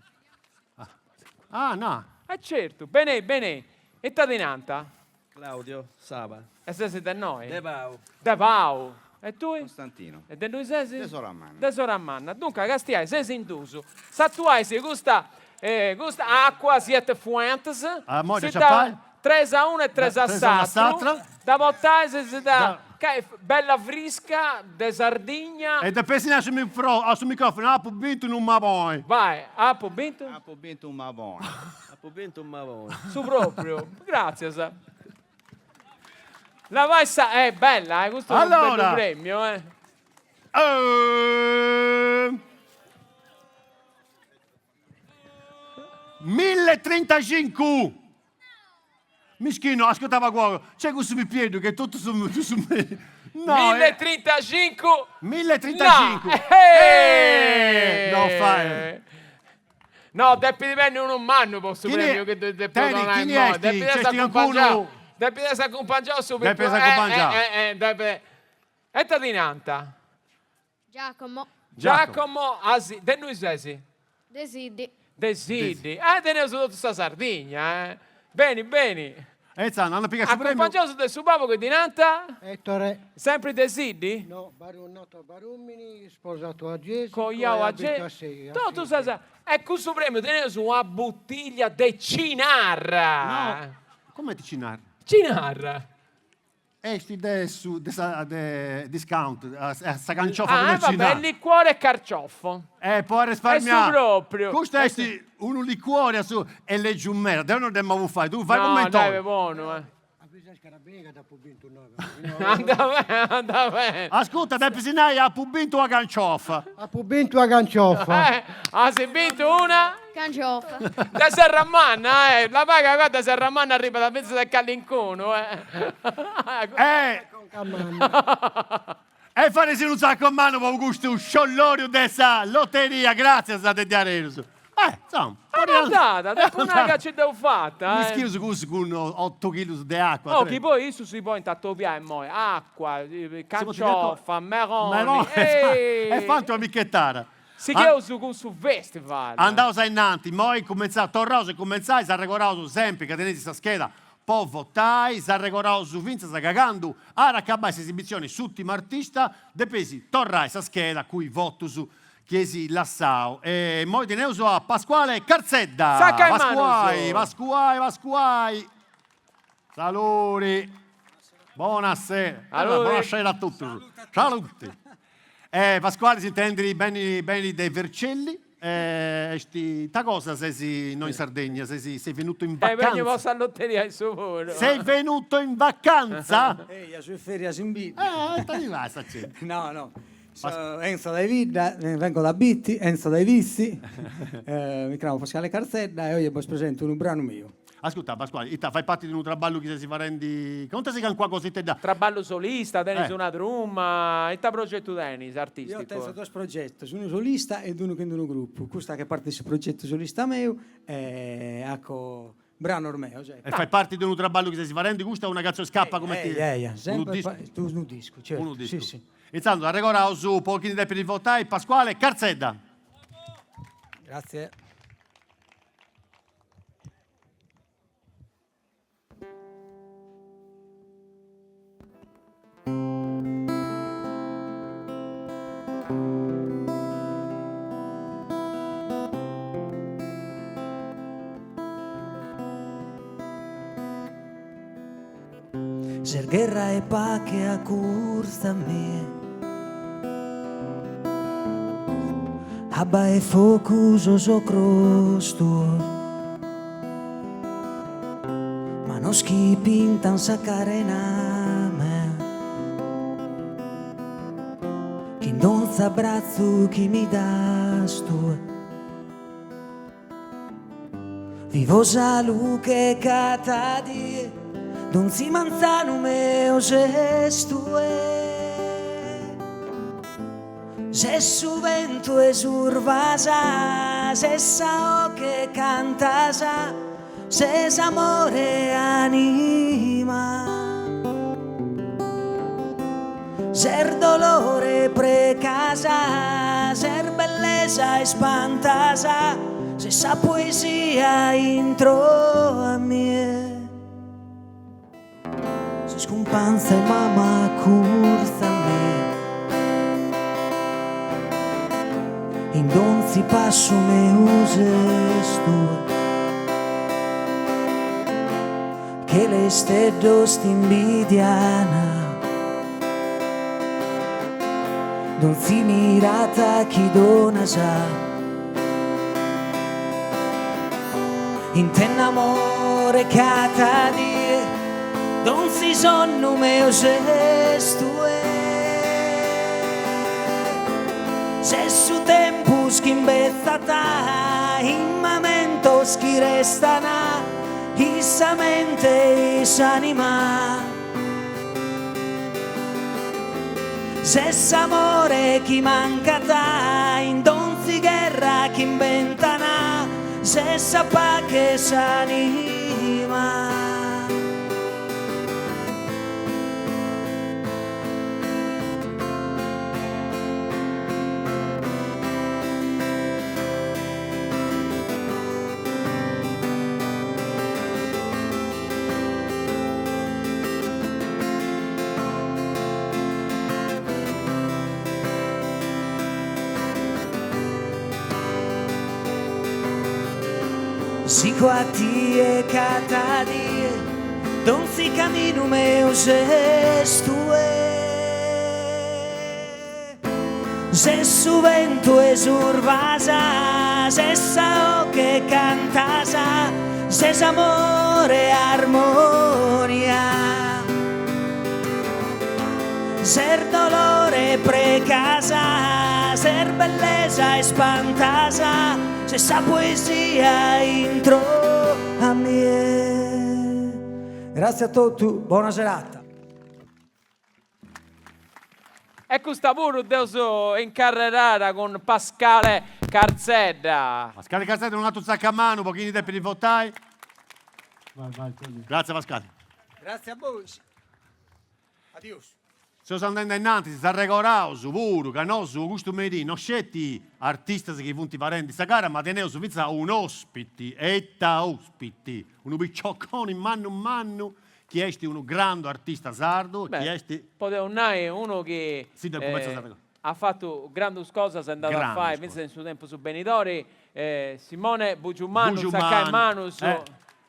Ah, no. Certo, bene. E Tadinanta? Claudio Saba. E se sei da noi? De Pau. E tu? Costantino. E de noi sei? De Soramanna. De Soramanna. Dunque, Castiai, sei sintuso. Sattuai se gusta acqua, siete fuentes. Ah, mo si c'è da pai? 3-1 e 3-4. Satra. Da bottai si da bella frisca, de Sardegna. E da pesina sul microfono, ha vinto in un mavoi. Vai, ha vinto? Ha vinto un mavone. Su proprio. Grazie, sa. La Vaissa è bella, questo è un bello premio, 1035. Mischino, ascoltava qua, c'è questo mi piede che tutto su me. No, 1035. 1035. No, no fai. No, deppi di venire un anno posso premio che deppi chi ne è? Deppi di accompagnare subito. Deppi di accompagnare. E Tadinanta? Giacomo. Giacomo, de noi sei? Desidi. Desidi. Te ne ho tutta sta Sardegna, Bene. Hanno piccato il premio. Accompagnato del subabo che dinanta? Ettore. Sempre Desidi? No, nato a Barumini, sposato a Gesù. Cogliao a Gesù. Tu sai, e questo premio te ne su una bottiglia di Cinarra. No, come di Cinarra? Cinarra. Esti adesso discount, sta canciofa come vabbè, Cinarra. liquore e carciofo. Può risparmiare. È su proprio. Questo è un liquore su e le giummera. Devo non devo fare. Tu fai no, come dai, è buono, Anda bene. Ascolta, da Pisinai ha vinto una canciofa. Ha vinto una canciofa. Si è vinto una? Canciofa. Da Serramanna, La paga qua da Serramanna arriva da Pezzo del Callincuno, E fare un sacco a mano per questo sciollore dessa lotteria. Grazie, state di Areso. Insomma. Andata, dopo una che ci devo fatta. Mi schivo su questo con 8 kg di acqua. Oh, che poi su si può intattopiare mo, acqua, canciofa, meroni. E fatto una micchettara. Si chiama su festival. Andavo a innanti, poi tornavo e cominciai, si arrecoravo sempre che tenete questa scheda. Poi votai, si arrecoravo su Vinza, sta cagando. Ora accabai questa esibizione su ultimo artista, depesi, torrai questa scheda, cui voto su chiesi Lassao. E poi tenevo a Pasquale Carzedda. Vascuai. Saluti. Buonasera. Buonasera a tutti. Saluti. Pasquale si intende bene dei Vercelli. Ta cosa sei noi in Sardegna? Sei venuto in vacanza? Sei venuto in vacanza? Io sono feria in vita. No. Enzo dai Vidda, vengo da Bitti, Enzo dai Vissi, mi chiamo Pasquale Carzedda e oggi vi presento un brano mio. Ascolta Pasquale, fai parte di un traballo che si fa rendi... Quanto si can qua così te da? Traballo solista, tenis una drum, e ta progetto tenis artistico? Io ho due progetti, uno solista ed uno che in un gruppo. Questa che parte del progetto solista mio è ecco brano ormai. Cioè. E fai parte di un traballo che si fa rendi, questa è una cazzo scappa come te? Sempre un disco, certo. Un disco. Sì. Iniziando, arrecora su pochini tempi di votare, Pasquale Carzedda. Grazie. ser guerra e pace a cursa me. Abba e focuso so crostos, ma non schipintan sa carename. Chi non s'abbraccio chi mi das tu. Vivo sa luce catadi, non si manzano meo gestue. Se su vento e survasa, se sa o che cantasa, se s'amore anima, ser dolore precasa, ser bellezza e spantasa, se sa poesia intro a me, se scompanza e mamma cursa a me. In don si passo me uses tu, che le steddo stinvidiana, non si mirata chi dona sa, in ten amore catadi, non si sonno me uses tu. Se su tempo schimbezzata, in momento chi restana, issa mente, issa anima. Se s'amore chi mancata, in donzi guerra chi inventana, se sappa che s'anima. Si quati e catadi, don si camino meo gestue. Se su vento e survasa, se sa o che cantasa, se s'amore e armonia, ser dolore precasa, ser bellezza e spantasa, se sa poesia intro a me. Grazie a tutti, buona serata. E questa pure devo incarrerare con Pasquale Carzedda. Pasquale Carzedda, un altro sacco a mano, un pochino di tempo di votare. Grazie Pasquale. Grazie a voi. Adios. Se sto andando innanzi, si sta regolando, pure, canoso, questo medì, non scetti artisti che punti parenti questa gara, ma tenevo su pizza un ospite, un picciocone in mano, chi è un grande artista sardo, chi è Poteva andare uno che ha fatto grandi cose, è andato a fare, pensa nel suo tempo su Benidori, Simone Bugiumano, Saccai Manus.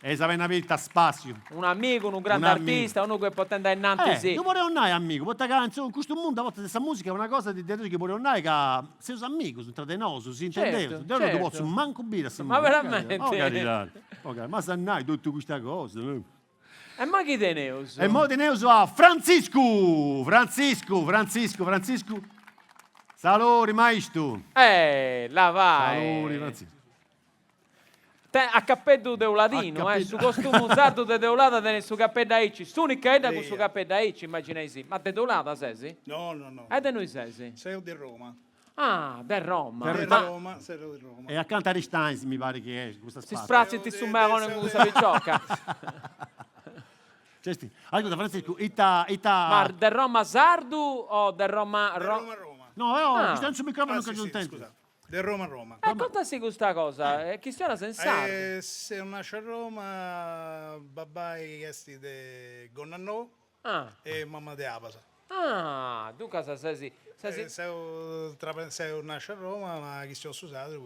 E se aveva una vita spazio. Un amico, un grande artista, uno che può andare innanzi sì. Non vorrei andare amico, perché in questo mondo a volte questa musica è una cosa di che vorrei andare che sei un amico, sono tratenoso, si intendeva. Certo. Non posso manco bere questa Ma musica. veramente? Okay, ma se non hai tutte queste cose. E ma chi te ne uso? E mo te ne uso a Francisco. Salori, maestro. La vai. Salori, Francisco. A cappello deuladino, su costume usato de deulata tenere su cappello aici. Sunica è con su cappello aici, immaginai sì. Ma de deulata sei? No. E da noi sei? Sei di Roma. Ah, da Roma. Sei di Roma. E accanto a Steins mi pare che è questa spazio. Si sprazzi su me con questa picciocca. Allora, Francisco, Ma da Roma sardu o da Roma... Roma. No, questo è un microfono che non intendo. Scusa. De Roma. Contassi questa cosa, che stiamo sensando. Se nasce a Roma, babai esti de Gonnanò e mamma de Abasa. Ah, tu cosa sei? Se nasce a Roma, ma chi stiamo usato,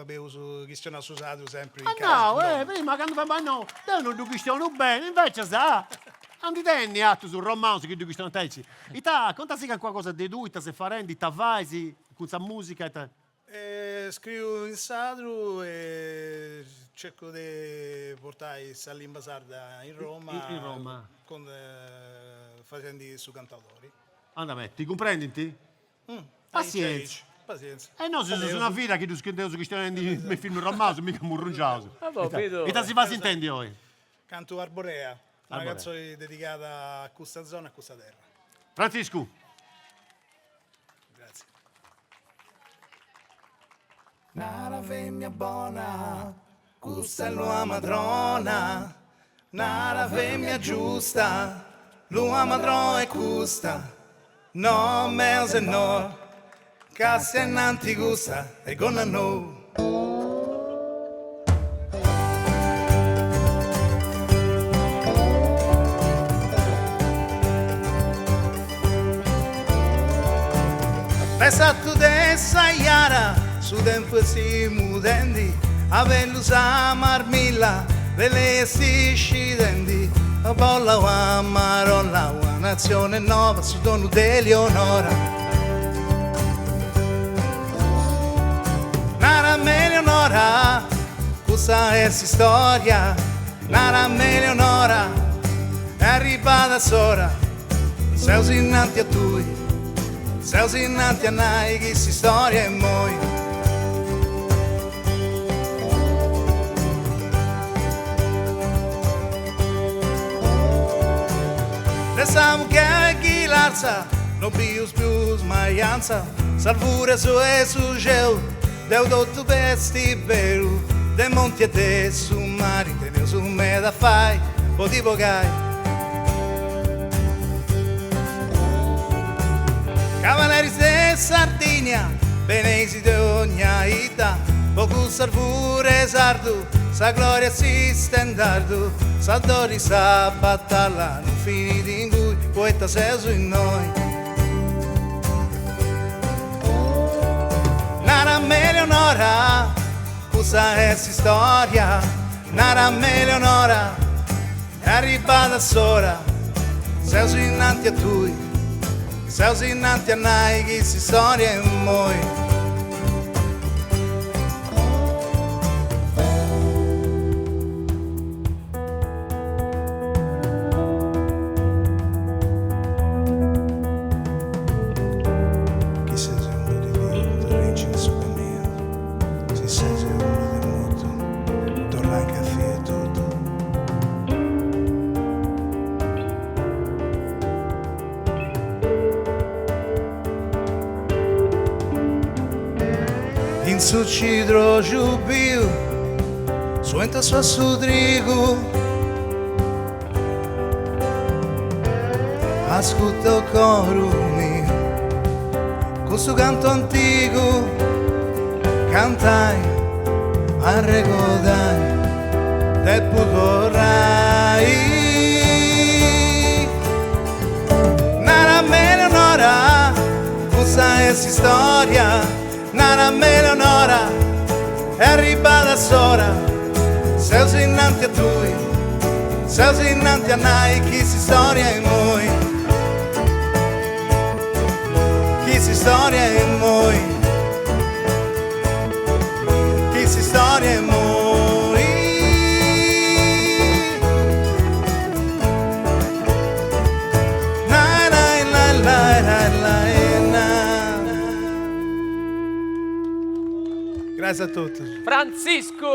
abbiamo chi stiamo usato sempre in casa. No, prima quando fa no, non tu cristiano bene, invece sa. Andi tenni, atto sul romance che tu stanno tecci. Ita, conta si che qualcosa di due, se farendi, ta vai, si, con sa musica e te. Scrivo in sadru e cerco di portare la lingua sarda in Roma, In Roma. con, facendo su cantautori. Anda, ti comprendi? Ti? Pazienza. Pazienza. No, se sono una fila che tu scrivevi che stiano nei film romance, mica murrungiato. E ta si fa si intendi oggi? Canto Arborea, una Arborea. canzone dedicata a questa zona e a questa terra. Francisco. Grazie. Nara femmina buona, questa è l'ua madrona. Nara femmina giusta, l'ua madrona è questa. No, melse no, cassa e nanti gusta, e gonna no. Pensa tu dessa iara, su tempo si mudendi, avello sa marmilla, delle si scidendi, a bolla wa marolla, wa nazione nuova, su dono d'Eleonora. Nara Eleonora, questa è si storia, Nara Eleonora, è arrivata sora, sei innanti a tui. Sei innanti a noi che si storia e moi. Pensavo che chi l'arsa non più smaglianza, salvure su e su gel, deu dotto vesti beru, de monti e de su mari, te su me da fai, o di bogai. Cavalieri de Sardinia, benesi de ogni ita, poco salvure sardu, sa gloria si stendardu, sa dori sa battaglia, non finiti in cui poeta seso in noi. Nara Eleonora, questa è si storia, Nara Eleonora, è arrivata sora, seso innanti a tui. Sei innanti a noi che si storia e moi. Chi sei uno di Dio, torreggi in su cammino. Se sei uno del mondo, torna in caffè e tutto. In su cidro giubio, suenta su trigo, ascolta il coro mio, con suo canto antico, cantai, arrecodai, te putorai. Nara Eleonora, questa è si storia, Nara Eleonora, è arrivata sora, sei innanti a tui, sei innanti a noi, chi si storia e moi, chi si storia e moi, chi si storia e moi. Na na na na na na. Grazie a tutti. Francisco!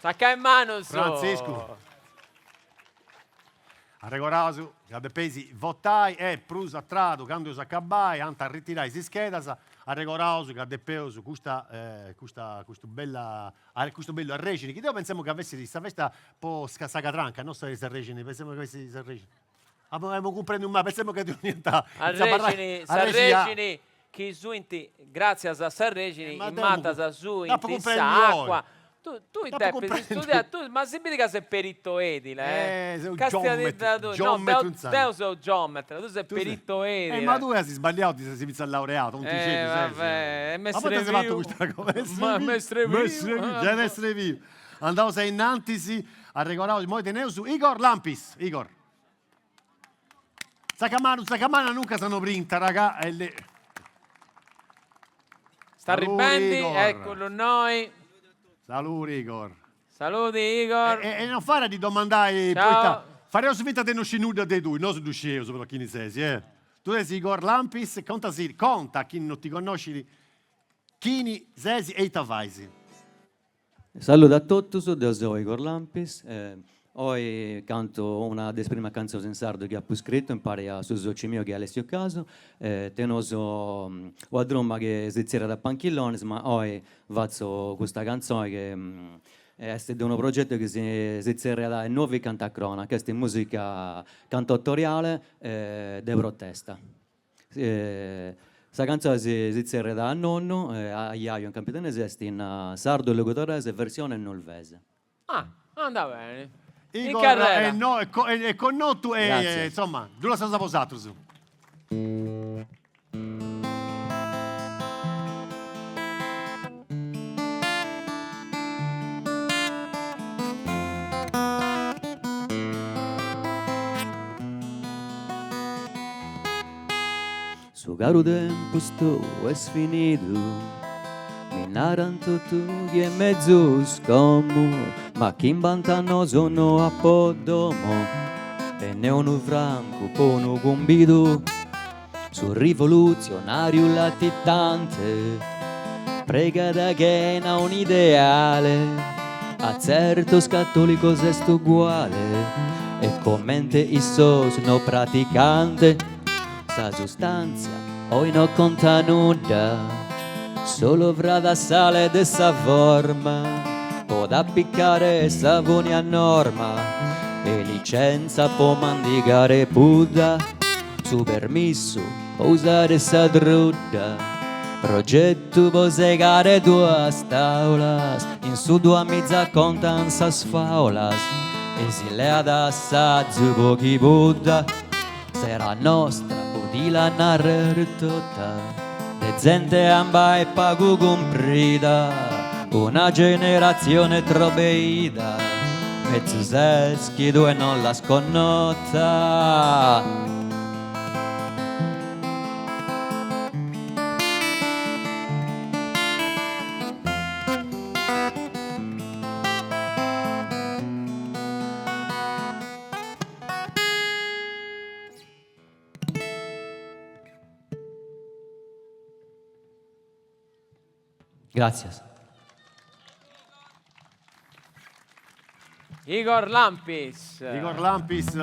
Sacca in mano, Francisco. A Regorasu, che ha pesi votai e prus a trado, quando si accabai, anta a ritirare si schedasa, a Regorasu, che ha depeso questo bello a Regini, che io pensiamo che avessi questa festa un po' scasacatranca, non so se Regini, pensiamo che avessi a Regini. Abbiamo compreso un ma, pensiamo che non niente. A Regini, che suinti, grazie a Sarregini, in mata sa su, in tissa acqua. Tu intendi studiare, ma se vedi che sei perito edile, sei un geometra. No, sei un geometra, tu sei perito edile. Ma tu sei sbagliato, ti sei iniziato laureato, non ti dicevi. Vabbè, ma poi ti sei fatto questa cosa? Mestre vivo. Già mestre vivo. Andavo sei innanti arregolare moi teneu su Igor Lampis. Igor. Sacamana nunca sono printa, raga. Sta ribendi, Igor. eccolo noi. Saluti Igor. Saluti Igor. E non fare di domandare Ciao. faremo su vita de non scinuda dei due, non su dusceo per chi ne sei, Tu sei Igor Lampis, conta chi non ti conosci, chi ne sei e tavaisi. Saluto a tutti, sono Igor Lampis. Oggi canto una delle prime canzoni in sardo che ho scritto, impari a su socio mio che è Alessio Caso. Tenoso una drumma che si zera da Panchillone, ma oggi faccio questa canzone che è un progetto che si zera da nuovi cantacrona, questa è musica cantautoriale di protesta. Questa canzone si zera da nonno, a Iaio in Campitanesese, in sardo e locutorese, versione nolvese. Ah, anda bene. Igor è con noi tu e insomma, tu la sei posato su. Su caro tempo sto è finito, mi naran tutto che è mezzo scomo, ma chi inventano sono a Podomo, e ne uno franco pono combito, sul rivoluzionario latitante, prega da che è un ideale, a certo cattolico sesto uguale, e commente il sono praticante. Sa sostanza poi non conta nulla, solo vrada sale dessa forma, può da piccare savoni a norma, e licenza può mandigare pudda, su permesso può usare sa drudda, progetto può segare due staulas, in su due mezza contanza sfaulas, e si le adassa pochi buddha, sarà nostra di la narrare tutta, de gente amba e pago comprida, una generazione troveida, mezzo seschi due non la sconnota. Grazie. Igor Lampis. Igor Lampis.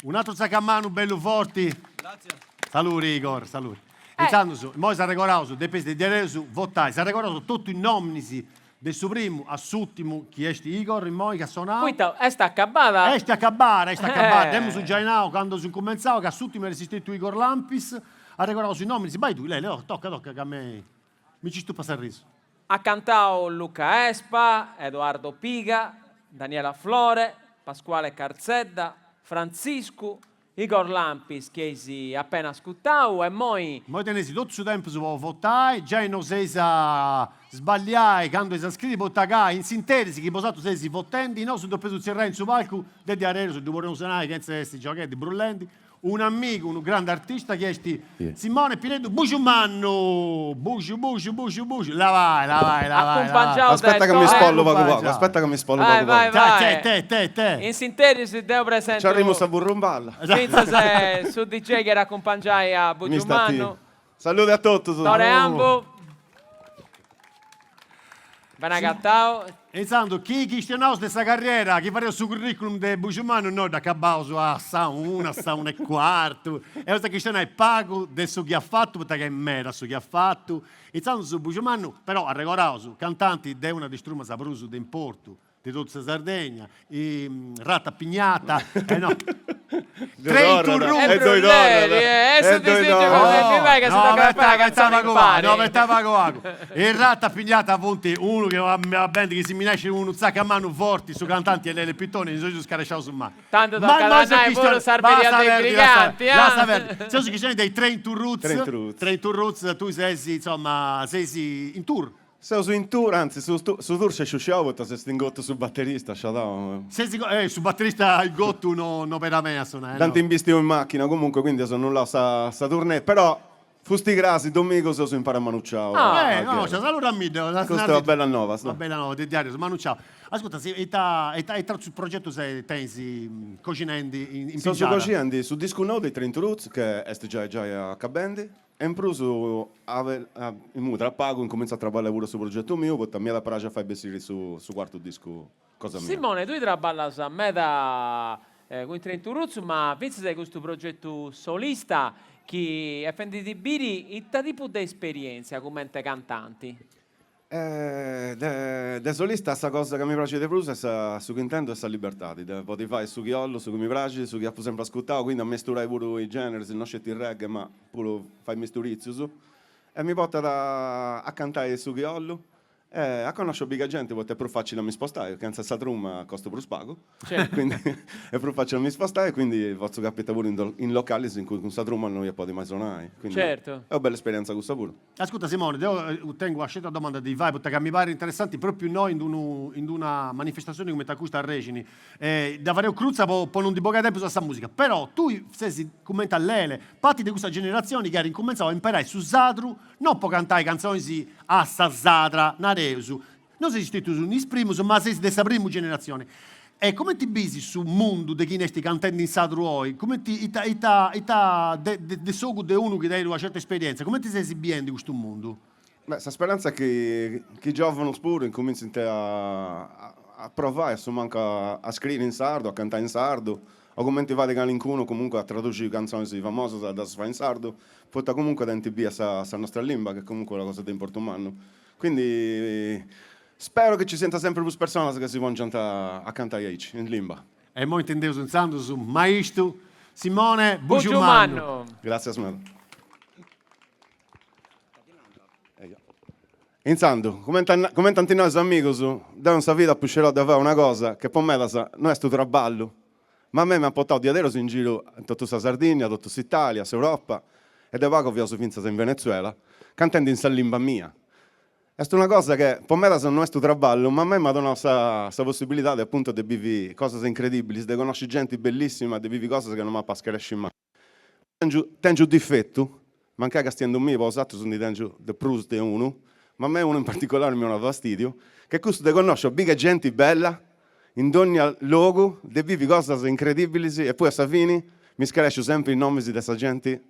Un altro sacamano bello forti. Grazie. Saluti Igor, saluti. Intanto su, mo si regorato, depende di adesso votai, si regorato tutto i nomini del suo primo all'ultimo chi è Igor, in moi che ha suonato. Quindi è sta accabata. È sta accabata. Abbiamo su Giainao quando si cominciava che all'ultimo era esistito Igor Lampis. Ha regorato sui nomini, vai tu, lei, tocca che a me mi ci stu passare il riso. Ha cantato Luca Espa, Edoardo Piga, Daniela Flore, Pasquale Carzedda, Francisco, Igor Lampis che si appena ascoltato e moi tenesi tutto il tempo si può votare, già non sei a sbagliare quando si scrive votare in sintesi che posato sei si votandi, no su doppio su in su palco del aereo su due suonare che questi giochetti brullenti. Un amico, un grande artista che è Simone Pinedo Buciumanno. Buciu. La vai. Aspetta che mi spollo poco. Vai. Te. In sintesi devo presentare. Ci arrivo a burrumballa. Senza se su DJ che era accompagnai a Buciumanno. Saluti a tutti. Toreambo. Ben agattao. Pensando chi stiamo questa carriera, chi farà sul curriculum del Buciumano, noi da cabao a sta una e quarto. E questa questione è pago del suo che ha fatto, perché è mera su che ha fatto. Pensando su Buciumano, però a regolare cantanti di una di struma sapruso di importo, di tutta Sardegna, Rata Pignata, no. Tre turruni. No, il Rata Pignata appunto uno che va bene che si minaccia uno zacca a mano forti su cantanti e le pittoni non si scaricciato su mare. Tanto tocca da noi pure Sarberia dei giganti. Se si chiama dei Train to Roots, tu sei insomma sei in tour Siamo su in tour, anzi su tour c'è sciusciavo, se stingotto sul batterista, Sul batterista il gotto non per me a suonare. Tanto investivo in macchina comunque, quindi sono là sta tournée, però fusti grasi, domingo se impara a manucciao. No, c'è solo un amico. Questa è una bella nuova. Una bella nuova, di diario, manucciao. Ascolta, e tra il progetto sei tensi cucinando in Sto cucinando su disco nuovo di Trent Roots, che è già a Cabendi. E in più tra pago incomincio a lavorare pure sul progetto mio, perché mi ha la praga fare bessire su quarto disco cosa mia. Simone, tu traballas a me da con Trent Roots, ma pensi che questo progetto solista che è di biri e che tipo di esperienza come cantanti? Da solista questa cosa che mi piace di più è su che intendo è la libertà di poter fare su chi ho, su che mi piace, su che ho sempre ascoltato, quindi a misturare pure i generi, non c'è il reggae ma pure fare misturizio su e mi porta a cantare su chi ho. A conoscere biga gente perché è più facile mi spostare, perché senza questa room costa più spago, quindi è più facile mi spostare, quindi posso capire pure in locali in cui con questa room non può mai suonare, quindi è una bella esperienza questa pure. Ascolta Simone, io tengo a scelta una domanda di vai, perché mi pare interessante proprio noi in una manifestazione come questa a Regini, da fare cruzza per non di poco tempo su questa musica, però tu se commenta l'ele, parti di questa generazione che incominciava a imparare su Zadru, non può cantare canzoni a Zadra, non sei stato su Nisprimus, ma sei della prima generazione. E come ti bisi sul mondo di chi ne stai cantando in Sadru oggi? Come ti de sogo di uno che hai una certa esperienza? Come ti sei esibendo in questo mondo? Questa speranza è che i giovani pure incominciano a provare, anche a scrivere in sardo, a cantare in sardo, o come ti va di Galincuno comunque a tradurre canzoni famose da fare in sardo, porta comunque ad intibire la nostra lingua, che comunque è una cosa di importante. Quindi spero che ci senta sempre più persone che si vogliono a cantare in lingua. E mo intendevo pensando su maestro Simone Bugiumano. Grazie Smed. Insando, come tanti nostri amici, da non sapere puscerò da fare una cosa che per me non è sto traballo, ma a me mi ha portato di adesso in giro in tutta la Sardegna, tutta l'Italia, l'Europa, e da poco vi ho finito in Venezuela, cantando in lingua mia. È una cosa che per me non è sto traballo, ma a me mi ha dato questa possibilità di appunto di vivere cose incredibili, di conoscere gente bellissima, di vivere cose che non mi passeranno mai. Tengo un difetto, ma anche che stiamo me, poi esatto sono di plus di uno, ma a me uno in particolare mi ha dato fastidio, che questo di conoscere biga gente bella, in ogni luogo, di vivere cose incredibili, e poi a fine mi scaresce sempre i nomi di questa gente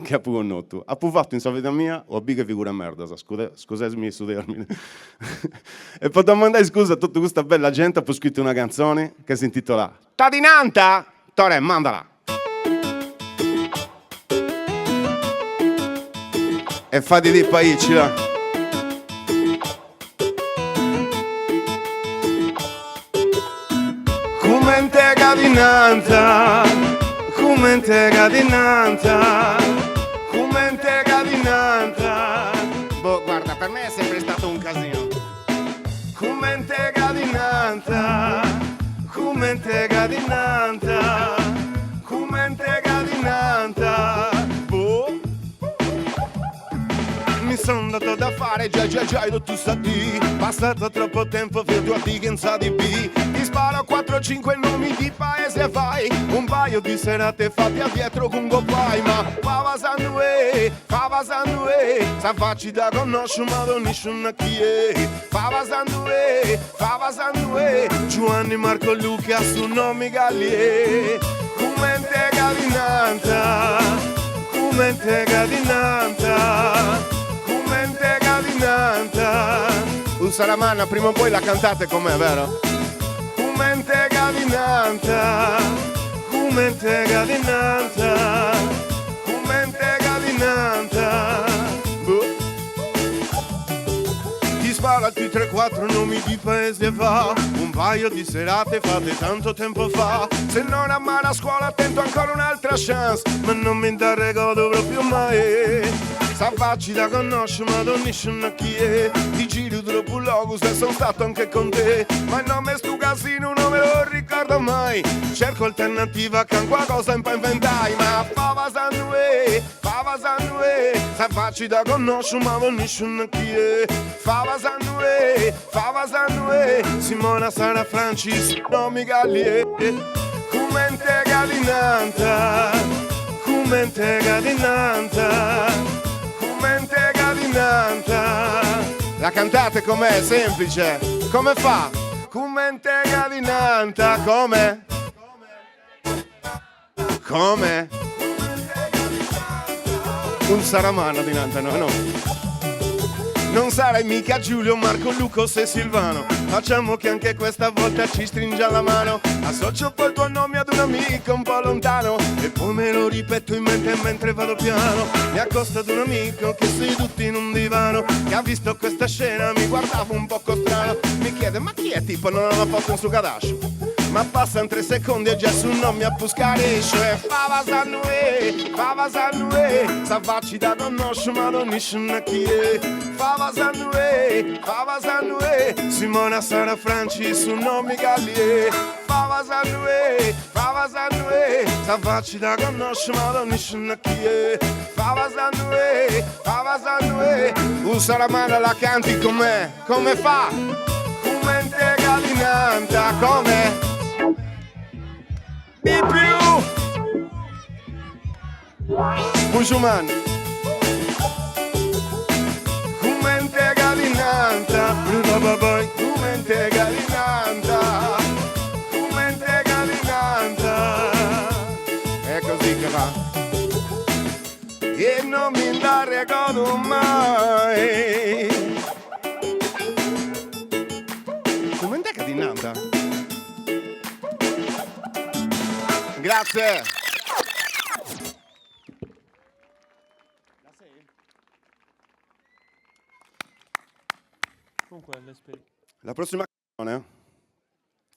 che ha pure noto. Ha pure fatto in sua vita mia, o biga figura merda, scusatemi su termine. E poi domandare scusa a tutta questa bella gente, ha scritto una canzone che si intitola Tadinanta, Tore, mandala. E fatti di paicila. Come te cadinanta, come te cadinanta, come te cadinanta. Boh, guarda, per me è sempre stato un casino. Come te cadinanta, come te cadinanta, come te cadinanta. Boh. Mi sono andato da fare già, tu sa di. Passato troppo tempo vedo a di che non sa di B. Ti sparo 4-5 nomi di paese fai. Un paio di serate fatti a dietro con guai. Ma fava sangue, sa facci da conoscere ma non nessuno chi è. Fava sangue, Giovanni Marco Luca su nome Gallier. Come te cadinanta, come te cadinanta. Mente cadinanta. Usa la mano, prima o poi la cantate com'è, vero? Mente cadinanta, mente cadinanta, mente cadinanta. Ti sparo altri 3-4 nomi di paese fa. Un paio di serate fatte tanto tempo fa. Se non a mano a scuola tento ancora un'altra chance, ma non mi dare godo proprio mai. Sa facci da conoscere ma non nessuno chi è. Ti giro troppo logo se sono stato anche con te, ma il nome stu casino non me lo ricordo mai. Cerco alternativa che qualcosa un po' inventai, ma fava sangue, se facci da conoscere ma non nessuno chi è. Fava sangue, Simona Sara Francis, non mi gallie. Come intega dinanta, come intega dinanta, come intega dinanta. La cantate com'è? Semplice. Come fa? Come intega dinanta, come? Come? Un Saramana dinanta, no. Non sarai mica Giulio, Marco, Lucas e Silvano. Facciamo che anche questa volta ci stringa la mano. Associo poi il tuo nome ad un amico un po' lontano e poi me lo ripeto in mente mentre vado piano. Mi accosto ad un amico che seduto in un divano, che ha visto questa scena, mi guardava un poco strano. Mi chiede, ma chi è tipo? Non ha fatto un suo cadascio. Ma passano 3 secondi e già su non mi appuscarisce. Fava sanue, savacci da conosce ma non nessuno chi è. Fava sanue, Simona Sara Franci su non mi gallie. Fava sanue, savacci da conosce ma non nessuno chi è. Fava sanue, un Saramana la canti com'è? Come fa? Come intega dinanta, come? Di più Bujuman come intega dinanta, come intega dinanta, come intega dinanta. È così che va e non mi la ricordo mai. Come intega dinanta. Grazie. La prossima canzone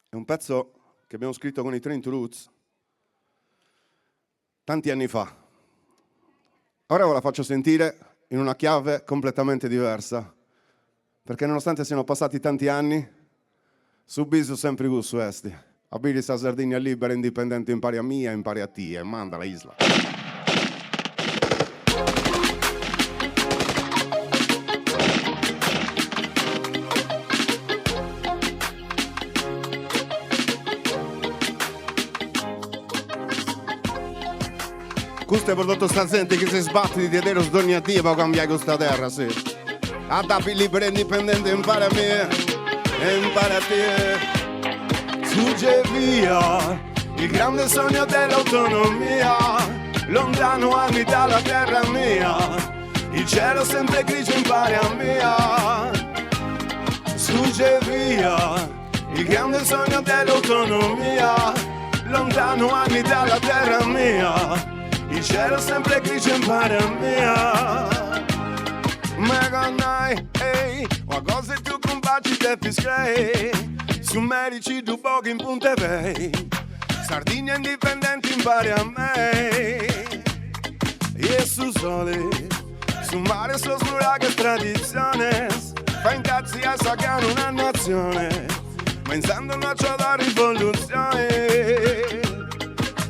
è un pezzo che abbiamo scritto con i Train to Roots tanti anni fa. Ora ve la faccio sentire in una chiave completamente diversa, perché nonostante siano passati tanti anni, subito sempre gusto esti. Abili sa Sardegna libera, indipendente, impari a mia, impari a te, e manda la isla. Questo è prodotto sta gente che si sbatte di vedere ogni a Dio per cambiare questa terra, sì. Adappi libera, indipendente, impari a me, e impari a te. Fugge via il grande sogno dell'autonomia, lontano anni dalla terra mia, il cielo sempre grigio impari a mia. Fugge via il grande sogno dell'autonomia, lontano anni dalla terra mia, il cielo sempre grigio impari a mia. Mega night, ehi, qualcosa tu combaci te fiscrei. Su Medici, Dubog in Punta Bay, Sardegna indipendente impari a me. E su sole, su mare, su smuraghe tradiziones, fa incazzi a sacare una nazione, pensando a ciò da rivoluzione.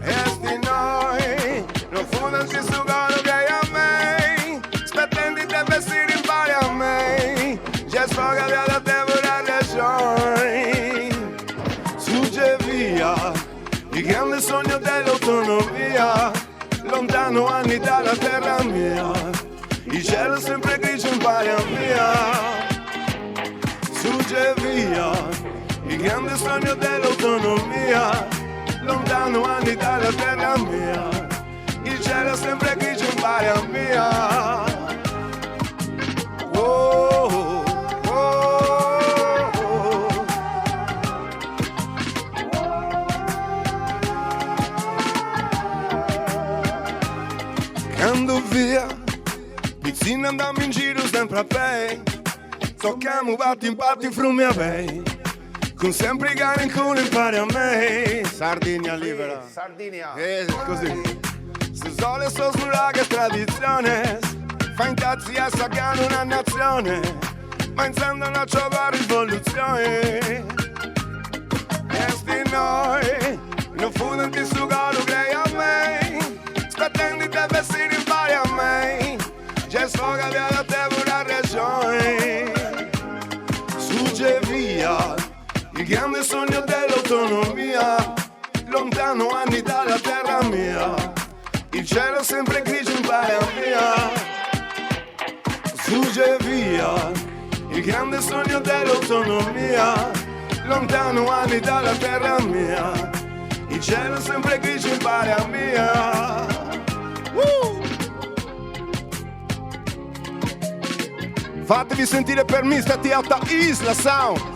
E sti noi, non funan si su golo che a me, spettendi te vestire impari a me, già sfoga via da te vorrà ragione. Il grande sogno dell'autonomia, lontano anni dalla terra mia, il cielo sempre grigio impari a mia. Fugge via il grande sogno dell'autonomia, lontano anni dalla terra mia, il cielo sempre grigio impari a mia. Oh, oh, oh. Andando via, pizzina andiamo in giro sempre a pei, toccamo batti impatti frumi a bei, con sempre i cani in culo impari a me. Sardegna libera, Sardegna, così. Se sole so smuraghe tradiziones, fa incazzi a saccare una nazione, ma incendiano a la rivoluzione. Questi noi, non furono su calo grei a me, aspettando te vestire in pari a me, già sfoga via te una ragione. Sugge via il grande sogno dell'autonomia, lontano anni dalla terra mia, il cielo sempre grigio in pari a mia. Sugge via il grande sogno dell'autonomia, lontano anni dalla terra mia, il cielo sempre grigio in pari a mia. Fatevi sentire per me, stati alta Isla Sound.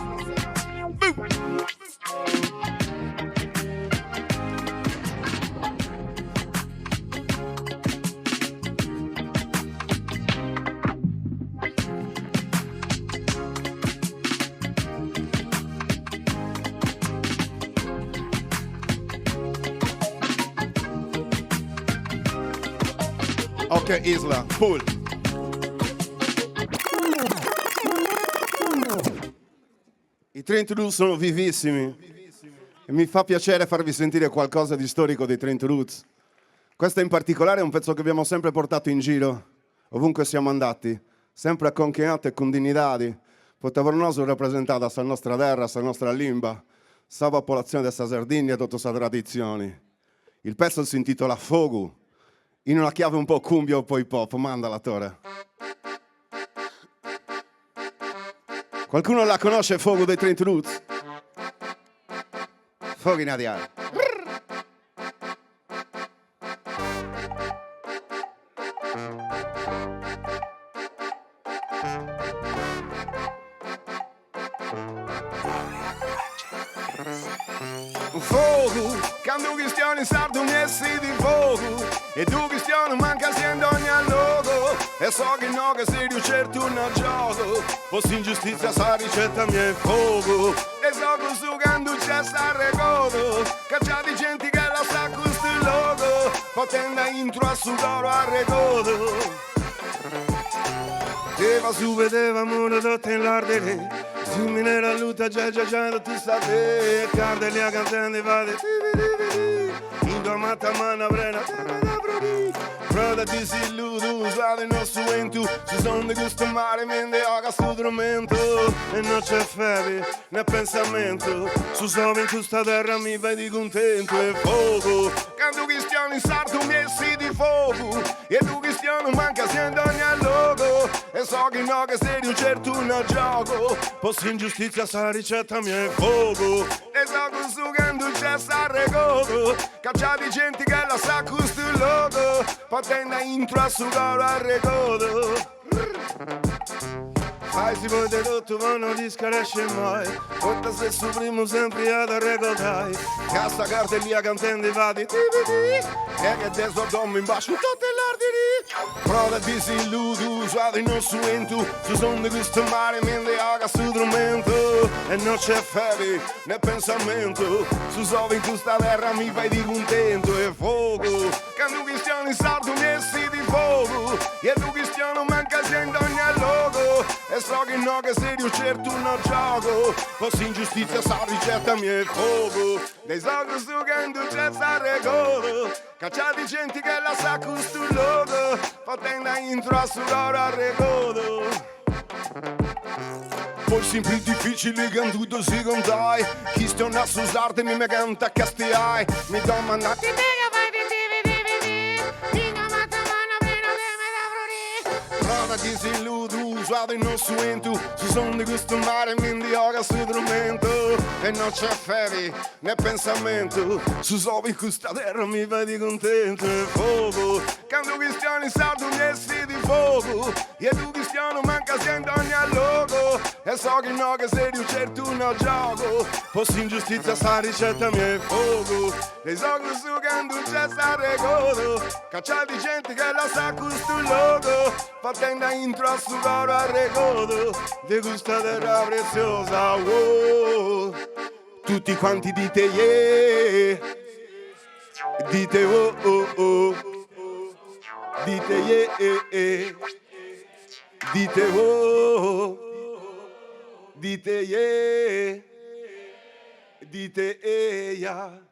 Ok, Isla, pull. I Trent Roots sono vivissimi e mi fa piacere farvi sentire qualcosa di storico dei Trent Roots. Questo in particolare è un pezzo che abbiamo sempre portato in giro, ovunque siamo andati, sempre accompagnato con dignità. Potevano rappresentare questa nostra terra, questa nostra lingua, questa popolazione della Sardegna e tutte queste tradizioni. Il pezzo si intitola Fogo, in una chiave un po' cumbia o poi pop, mandala Tore. Qualcuno la conosce, Fogo dei Trent Roots? Fogo in adiare. Fogo, quando cristiani sardo messi di fuoco, e tu cristiano manca siendo ogni logo, e so che no che sei certo un gioco, posso ingiustizia sa ricetta mia è fuoco, e so che su quando c'è sta recodo, caccia di gente che la sa questo logo, potendo intro a sudoro a recodo. Teva su vedeva muro dotte in l'ardere, su minera luta già tu state, cardeli a cantante vade, in tua matta mano brena, Prada ti si illudu, usate il nostro ventu, ci sono di questo mare, mende a questo strumento, e non c'è fede né pensamento, su sove in questa terra mi vedi contento e fuoco, quando cristiani sarto messi di fuoco, e tu cristiano manca siendo ogni logo, e so che no che sei di un certo un gioco, posso ingiustizia sa ricetta mia è fuoco, e so che su quando c'è sta recodo, caccia di gente che la sa questo logo, potendo intro a sudoro a recodo. Fai si può di tutto ma non discaresce mai, porta se su primo sempre ad arrecodai, cassa cartellia cantante vadi e che te so dommi in bacio tutte l'ardini, prova di si illudu, suave in non suentu, su son di questo mare mende aga su strumento, e non c'è fede né pensamento, su sove in questa terra mi fai di contento e fuoco, quando cristiani sardo messi di fuoco, e tu cristiano manca siendo ogni logo, e so che no che sei di un certo un gioco, posso ingiustizia sa ricetta mia è fuoco, dei sogni su che non c'è sta recodo, cacciati gente che la sa questo logo, potendo intro a sudoro a recodo. Poi sempre difficile che tutto si contai, chi sto a susarte mi canta a castiai, mi domanda ti nega vai ti si illudu, suave non suentu, su son di questo mare mi indioga su strumento, e non c'è fede né pensamento, su sopra in questa terra mi vedi contento e fuoco, quando cristiani sardo messi di fuoco, e tu cristiano manca siendo ogni logo, e so che no che sei di un certo un gioco, posso ingiustizia sta ricetta mia è fuoco, e so che su quando c'è sta recodo, cacciati gente che la sa questo logo, potendo intro a sudoro a recodo, di questa terra preziosa, wow. Tutti quanti dite yeah, dite oh oh oh, dite yeah, dite oh, dite yeah, dite eia,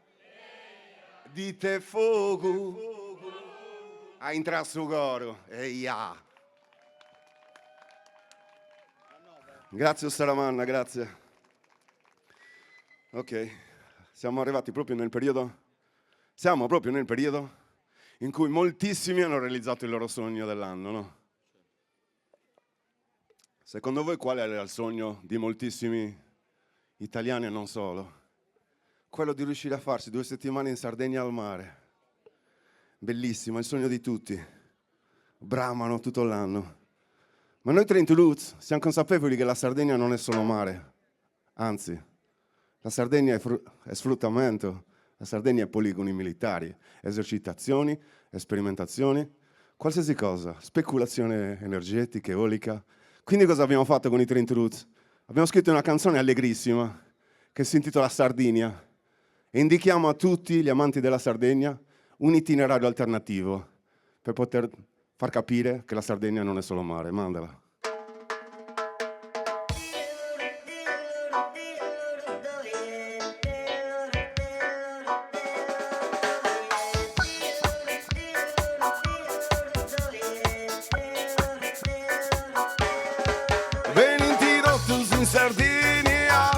dite fogo, a entrare su coro, eia. Grazie Saramanna, grazie. Ok, siamo arrivati proprio nel periodo in cui moltissimi hanno realizzato il loro sogno dell'anno, no? Secondo voi qual era il sogno di moltissimi italiani e non solo? Quello di riuscire a farsi 2 settimane in Sardegna al mare. Bellissimo, il sogno di tutti. Bramano tutto l'anno. Ma noi Train to Lose siamo consapevoli che la Sardegna non è solo mare. Anzi, la Sardegna è sfruttamento, la Sardegna è poligoni militari, esercitazioni, sperimentazioni, qualsiasi cosa, speculazione energetica, eolica. Quindi cosa abbiamo fatto con i Train to Roots? Abbiamo scritto una canzone allegrissima che si intitola Sardinia e indichiamo a tutti gli amanti della Sardegna un itinerario alternativo per poter far capire che la Sardegna non è solo mare. Mandala. In Sardinia,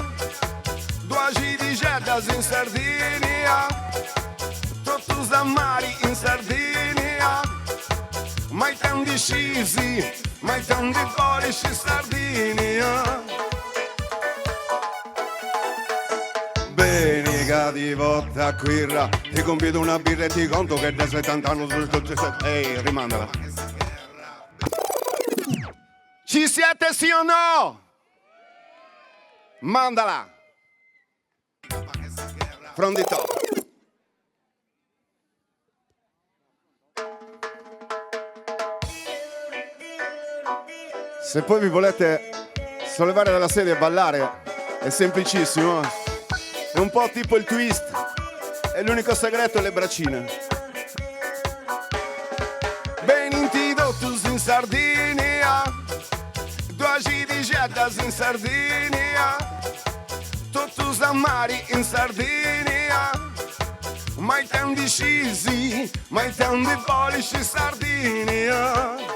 2 di Geddas in Sardinia, tutti mari in Sardinia, mai tanti scisi, mai tanti polici in Sardinia. Bene che di volta quirra, ti convido una birra e ti conto che da 70 anni ehi, rimandala. Ci siete sì o no? Mandala! From the top. Se poi vi volete sollevare dalla sedia e ballare, è semplicissimo. È un po' tipo il twist. E l'unico segreto è le braccine. Benvenuti tutti in Sardinia, 2 di Geddas in Sardinia, tutti mari in Sardinia, mai tanti scisi, mai tanti polici in Sardinia.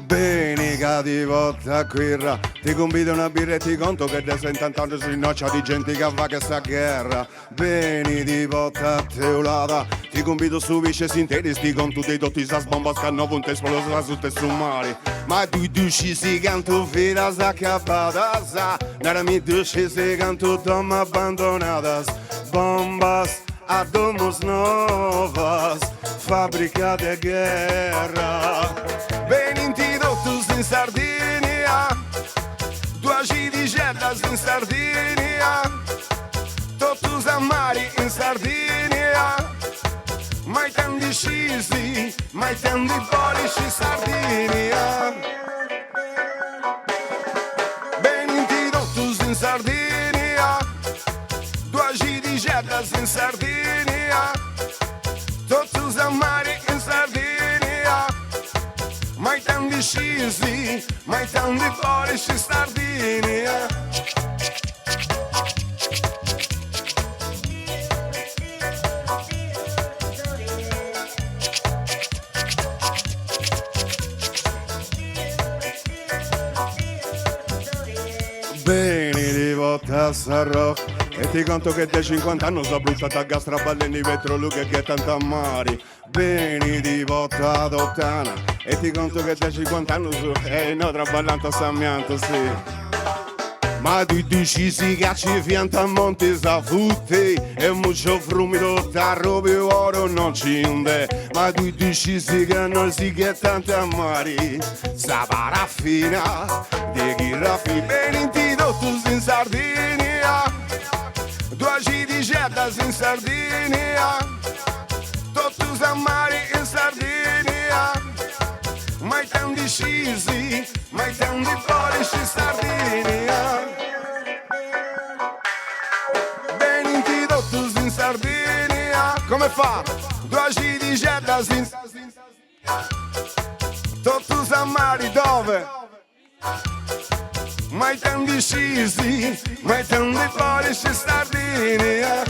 Bene che di volta quirra, ti convido una birra e ti conto che da 70 anni si noccia di gente che va che sta a guerra. Bene di volta teulata, ti convido su vice sintetici con tutti i dotti sa sbomba scanno punte esplosa su te su mari. Ma tu duci si canto vera sa acabada, nara mi duci si canto dom abandonadas, bombas a domos novas, fabbrica de guerra. Benvenuti tutti in Sardinia, 2 di Geddas in Sardinia, tutti mari in Sardinia, mai tanti scisi, mai tanti polici in Sardinia. Benvenuti tutti in Sardinia, 2 di Geddas in Sardinia, tutti mari in Sardinia, mai tanti scisi, mai tanti polici in Sardinia. Bene di volta sarò e ti conto che da 50 anni sono bruciato a gastraballe nei vetrolughe che tanta mari. Bene di volta adottana e ti conto che da 50 anni sono no traballando a Sammianto, sì. Ma tu decisi che ci fianca a monte sa futti e mucho frumido tarrobe oro non cinde. Ma tu decisi che non si che tanta mari sa paraffina di ghiraffi. Benvenuti tutti in Sardinia, 2 di Geddas in Sardinia, tutti mari in Sardinia, mai tanti scisi, mai tanti polici in Sardinia. Benvenuti tutti in Sardinia, come fa? 2 di Geddas in Sardinia, tutti mari dove? mai tan decisi, mai tan di polici Sardinia.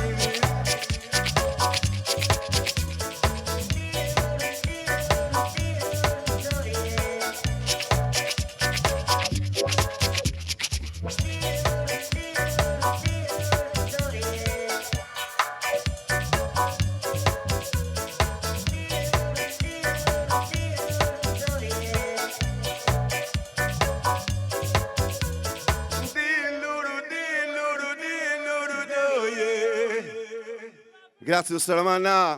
Grazie, Salamanna.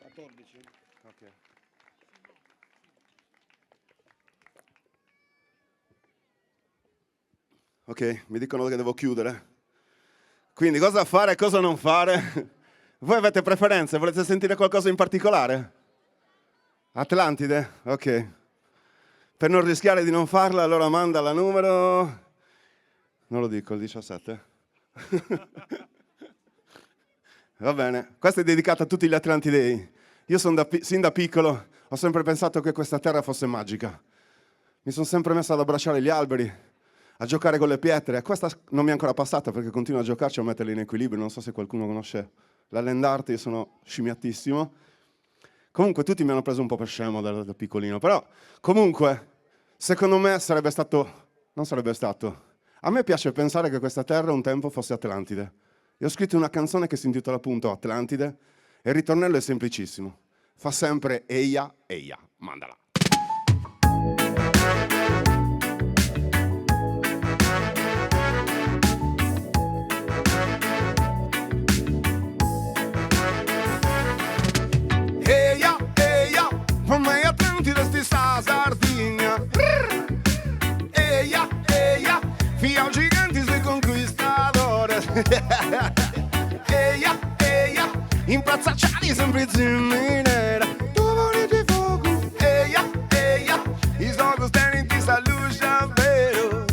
14. Ok, mi dicono che devo chiudere. Quindi cosa fare e cosa non fare? Voi avete preferenze? Volete sentire qualcosa in particolare? Atlantide? Ok. Per non rischiare di non farla, allora manda la numero... Non lo dico, il 17. Va bene, questa è dedicata a tutti gli Atlantidei. Io sin da piccolo ho sempre pensato che questa terra fosse magica. Mi sono sempre messo ad abbracciare gli alberi, a giocare con le pietre. Questa non mi è ancora passata perché continuo a giocarci e a metterli in equilibrio. Non so se qualcuno conosce la land art, io sono scimmiattissimo. Comunque tutti mi hanno preso un po' per scemo da piccolino, però comunque secondo me sarebbe stato, non sarebbe stato. A me piace pensare che questa terra un tempo fosse Atlantide. E ho scritto una canzone che si intitola appunto Atlantide e il ritornello è semplicissimo. Fa sempre eia, eia, mandala. Eia, eia, come Atlantide sti sta Sardegna. Eia, eia, fia giganti sui conquistadores. Eia, eia, impazzacciati sempre zimminera. Tu volete fuoco. Eia, eia, i sogos tenenti sa luce vero.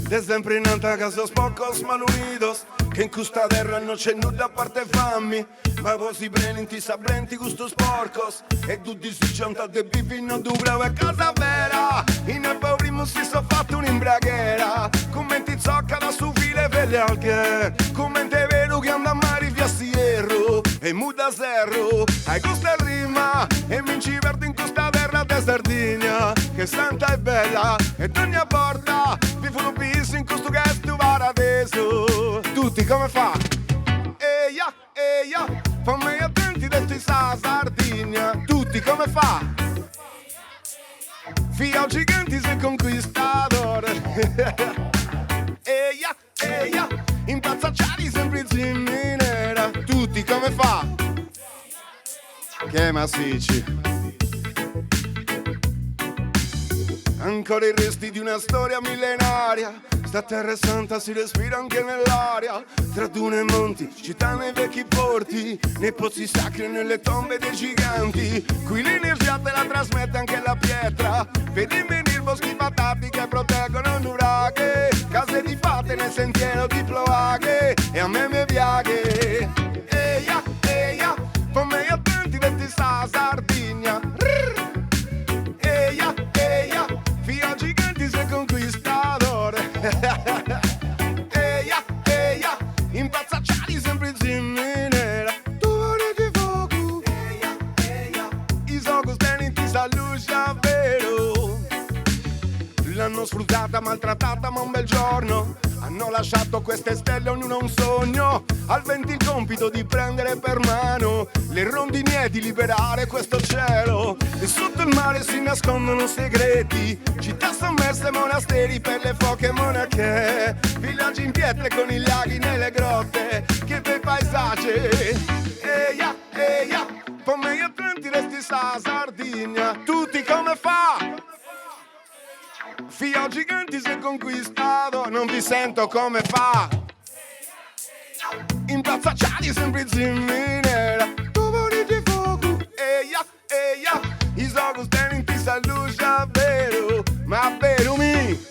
De sempre in alta casa pocos malunidos, che in questa terra non c'è nulla a parte fammi. Ma poi si prendenti sabrenti gustos porcos e tutti si cianta de bifi non dubra è casa vera. In el primo si so fatto un'imbraghera, come ti zocca da su file per le alghe, come te vedo che anda a mare via Sierro e muda serro. Hai questa rima e mi ci perdo in questa terra de Sardegna, che santa e bella e ogni porta vi fanno piso in questo gesto paradiso. Tutti come fa? Eia, eia, fammi attenti del sta Sardegna. Tutti come fa? Fia giganti sei conquistadore. Eia, eia, impazzacciati sempre zimminera. Tutti come fa? Che massicci. Ancora i resti di una storia millenaria. Sta terra è santa, si respira anche nell'aria. Tra dune e monti, città nei vecchi porti, nei pozzi sacri e nelle tombe dei giganti. Qui l'energia te la trasmette anche la pietra. Vedi venire boschi patati che proteggono nuraghe, case di fate nel sentiero di Ploaghe. E a me mi piace. Eia, eia, fammi attenti del ti sta Sardegna. Eia, eia, fia giganti sei conquistadore. Eia, eia, impazzacciati sempre zimminera. Tu volete fuoco. Eia, eia, i sogos tenenti sa luce vero. L'hanno sfruttata, maltrattata, ma un bel giorno hanno lasciato queste stelle, ognuno un sogno. Al vento il compito di prendere per mano le rondini e di liberare questo cielo. E sotto il mare si nascondono segreti, città sommerse, monasteri per le foche monache, villaggi in pietre con i laghi nelle grotte. Che bei paesaggi. Eia, eia, come gli Atlanti resti sa Sardegna. Tutti come fa? Fia giganti sei conquistato, non vi sento come fa. Impazzacciati sempre zimminera. Tu volete fuoco. Eia, eia, i sogos tenenti sa luce vero. Ma vero mi.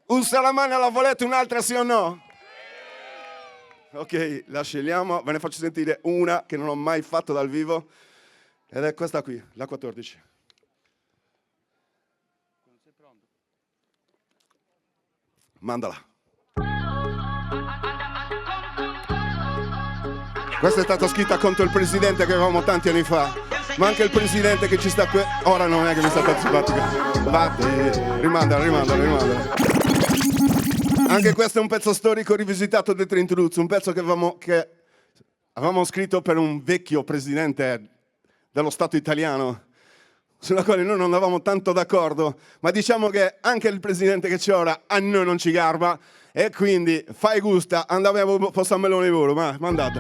Un salamana la volete un'altra sì o no? Ok, la scegliamo, ve ne faccio sentire una che non ho mai fatto dal vivo. Ed è questa qui, la 14. Mandala. Questa è stata scritta contro il presidente che avevamo tanti anni fa, ma anche il presidente che ci sta qui. Ora non è che mi sta simpatico. Vatti, rimandala. Anche questo è un pezzo storico rivisitato dei Trent Roots, un pezzo che avevamo scritto per un vecchio presidente dello Stato italiano, sulla quale noi non andavamo tanto d'accordo, ma diciamo che anche il presidente che c'è ora a noi non ci garba, e quindi fai gusta, andiamo a posto a melone volo, ma mandato.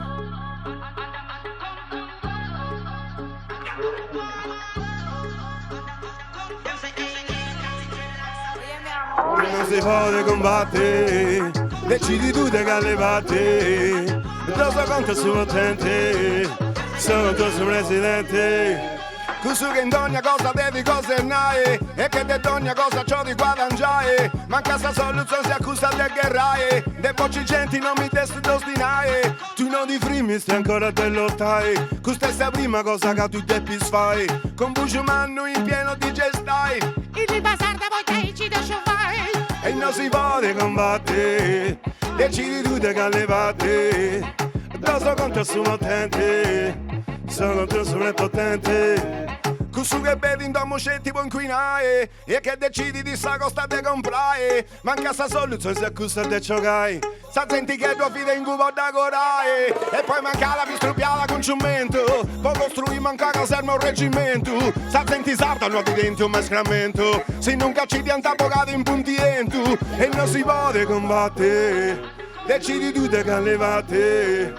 Non si può combattere, decidi tu di callevate, cosa conta su potente, sono tu su presidente. Così che in ogni cosa devi cosernare, e che de ogni cosa ciò di guadagnare, manca sta soluzione si accusa de guerraie, de voci genti non mi testi dostinare, tu non di frimi stai ancora te lottai, questa è la prima cosa che tu te fai, con Bugiumanno in pieno di gestai, il basarda poi che ci da fare, e non si può combattere, decidi tu di callevate, doso contro il suo potente, sono tu sovrepotente. Così che bevi in domo c'è tipo inquinare, e che decidi di sta costa di comprare, manca sta soluzione se accusa di giocare, sa senti che tua figlia in cubo da corare, e poi manca la pistrupiala con cemento, poi costruì manca caserma un reggimento, sa senti sarda non diventi un mescramento, se non cacci di antapogati in puntientu, e non si può combattere, decidi tu di callevate,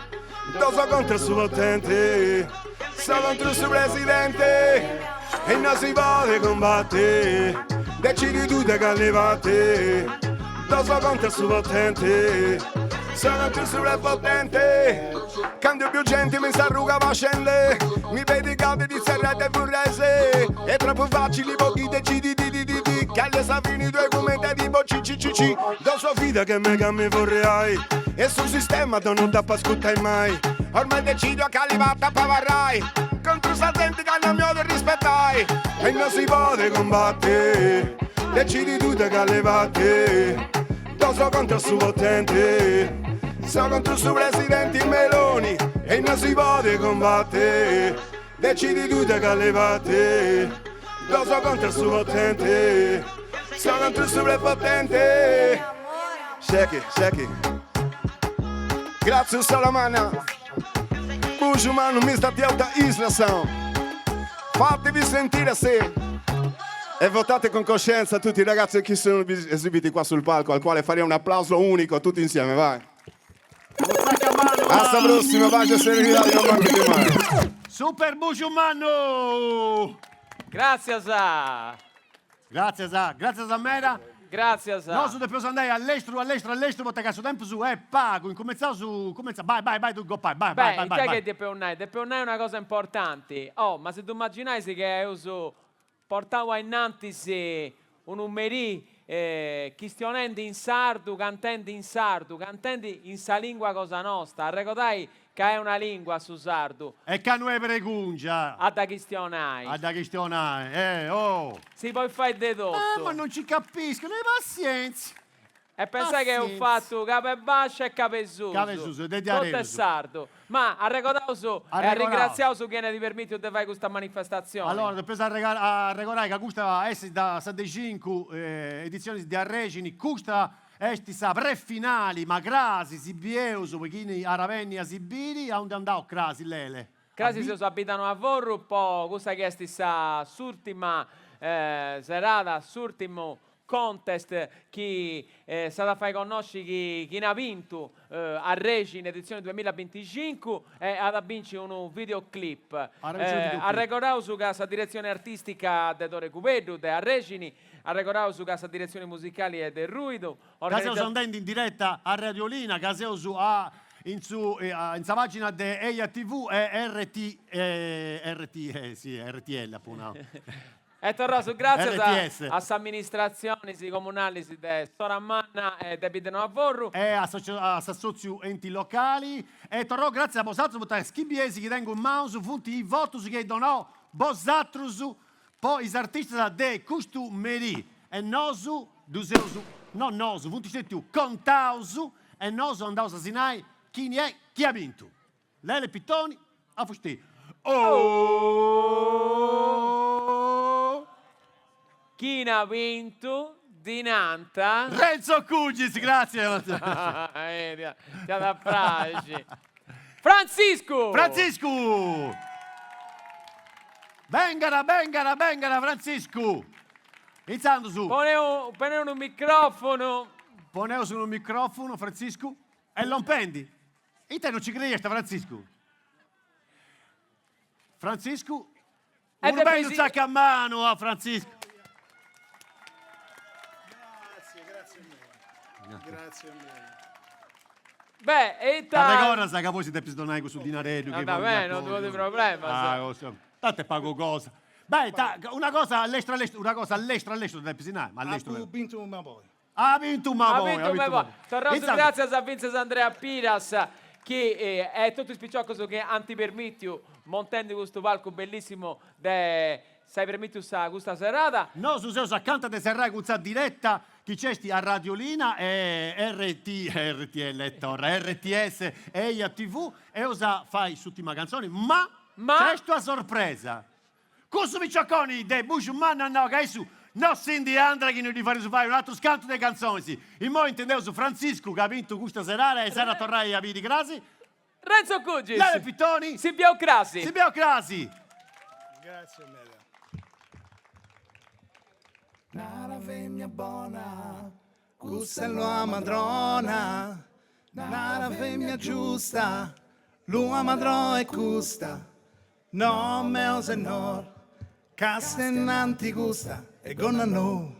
doso contro il suo potente, sono contro il suo presidente, e non si può combattere, decidi tu di callevate, doso contro il suo potente, sono contro il suo prepotente, cambio più gente mi s'arruga facende, mi vedi capi di serrate e burrese, è troppo facile pochi decidi di che alle savini due come te tipo CCCC, do sua fida che me che mi vorrei, e sul sistema tu non da pascuttai mai, ormai decido a calivata pavarrai, contro sta gente che non mi odio rispettai, e non si può combattere, decidi tu di callevate, doso contro il suo potente, sono contro il suo presidente Meloni, e non si può combattere, decidi tu di callevate, doso contro il suo potente, sono contro il suo prepotente. Shake it. Grazie Salamana, Bugiumanno, Mr. Delta Isla Sound. Fatevi sentire se e votate con coscienza tutti i ragazzi che sono esibiti qua sul palco, al quale farei un applauso unico tutti insieme, vai. Hasta la prossima, pace e serenità, non manchi mai. Super Bugiumanno! Grazie Sa. Grazie a Mera. Grazie Sa. No, su depois andare all'estero, perché questo tempo su è pago, incominciamo su, vai, tu go, vai. Che è depeonai? Depeonai è una cosa importante. Oh, ma se tu immaginai che io portavo innanzi un numerì chistionendi in sardo, cantendi in sa lingua cosa nostra, ricordai che è una lingua su sardo. E che non è pregungia. A da chistionai. Oh. Si poi fai dedotto. Ma non ci capisco, ne pazienza. E pensai che ho fatto capo e bascia e capo e su. Tutto è sardo. Ma a ricordare e a ringraziare su chi ne ti permette di fare questa manifestazione. Allora, dopo a ricordare che questa è da 75 edizioni di Arregini, questa esti sa pre-finali, ma Crasi, Sibieus, perché a Ravenni a Sibiri, a onde andò Crasi, Lele? Crasi si abitano a Vorru, poi questa che esti sa l'ultima serata, l'ultimo contest che stata a fare conoscere chi ne ha vinto a Regina edizione 2025 e ad vincere un videoclip. A ricordare su casa direzione artistica di Tore Cupedo, di Regini, a ricordare su casa direzione musicali e del Ruido. Caseo sono andando in diretta a Radiolina, Caseo su in sa pagina di EIA TV e RTL appunto. E Torroso, grazie RTS. a amministrazioni comunali di Sorammanna e Debitano a Vorru e a socio enti locali e Torro grazie a Posazzo per schibiesi che tengono un mouse funti i voti che donò Bosatrusu, poi gli artisti de costumeri e nosu, duseusu, no nosu, vunticetiu, contausu e nosu andausu a sinai chi è chi ha vinto. Lele Pittoni a fusti. Oh! Chi ha vinto? Dinanta Renzo Cugis, grazie. Ti abbracci. Francisco. Vengara, Francisco. Iniziando su. Poneu un microfono. Poneu su un microfono, Francisco. E l'ompendi. E te non ci credi, Francisco? Francisco? Un bel sacco a mano a Francisco. Grazie mille. Beh, e agora sa che poi si deve donare su dinaredo. Vabbè, non ti vuoi problema. Tanto pago cosa. Beh, una cosa all'estero, una cosa all'estero deve pisinare. Ma all'estero. Ha vinto un poi. Ha vinto un poi. Grazie a Vincenzo Andrea Piras che è tutto spicciocco che antipermittiu montando questo palco bellissimo sai permittiu questa serata. No, su se accanto di serrare questa diretta chi c'è a Radiolina e RTS e a TV e osa fai l'ultima canzone, ma c'è sta sorpresa. Questo Miccioconi de Bushman no che su no Cindy Andra che non di fare un altro scanto delle canzoni. Sì. In mo intendevo su Francisco che ha vinto questa serata e sarà tornare a Vidi Crasi. Renzo Cugis. Lele Pittoni. Silvio Crasi. Grazie mille. Nara femmina buona, questa è l'ua madrona. Nara femmina giusta, l'ua madrona è custa. No meo senor, castenanti gusta e gonna no.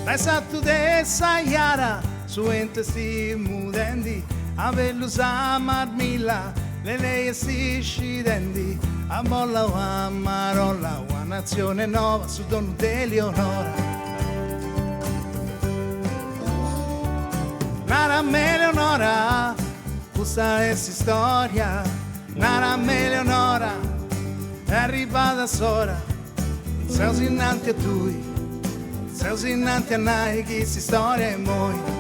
Ma sa tu de sayara, su ente sti mudendi, avello sa marmilla, le lei si scidendi, a molla o a marolla, una nazione nuova su Don Eleonora. Nara Eleonora, questa è storia, Nara Eleonora, è arrivata sora, sei innanti a tui, sei innanti a noi, chi si storia e moi.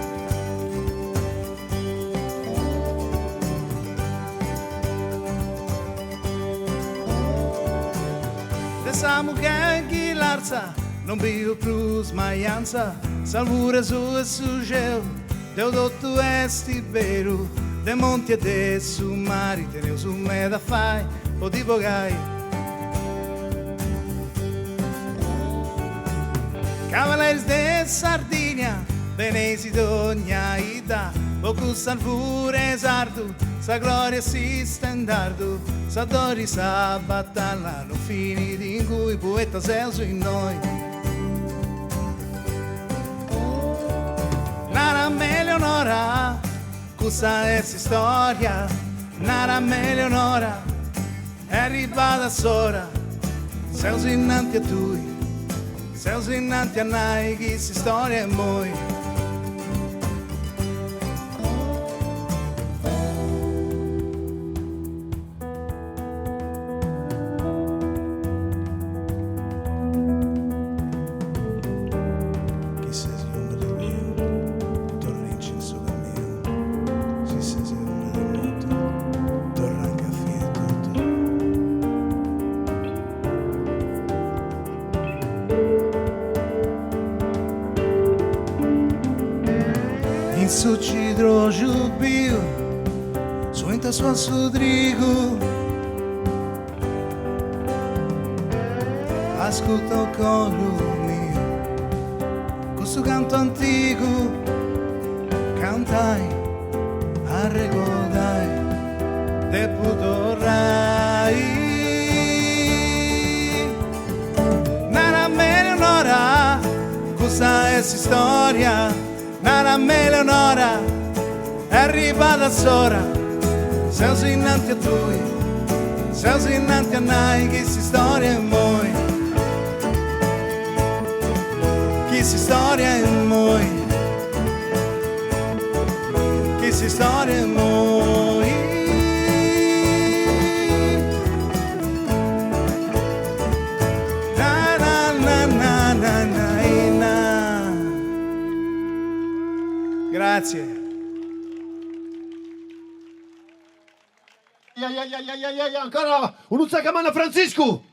Samu che l'arza non più più smaianza, salvure su e su geo, deu dotto esti vero, de monti e de su mari, teneu su me da fai, o di bogai. Cavalieri de Sardinia, venesi d'ogni ida, poco salvure sardu, sa gloria si stendardu, sa dori sa battaglia, non finiti in cui poeta senso in noi. Nara Eleonora, questa è storia, Nara Eleonora, è arrivata sora, sei innanti a tui, sei innanti a noi, chi si storia e moi. Sucidro jubio, suenta sua sudrigo, ascolta o coro mio, questo canto antico, cantai, arregodai, te pudorai. Nara Eleonora, questa è storia. Nara Eleonora, è arrivata sora, sei innanti a tui, sei innanti a noi, chi si storia e moi. Chi Questa storia è moi, questa storia è moi. Na na na na na na na. Grazie. Ancora un Uzzacamanna Francisco!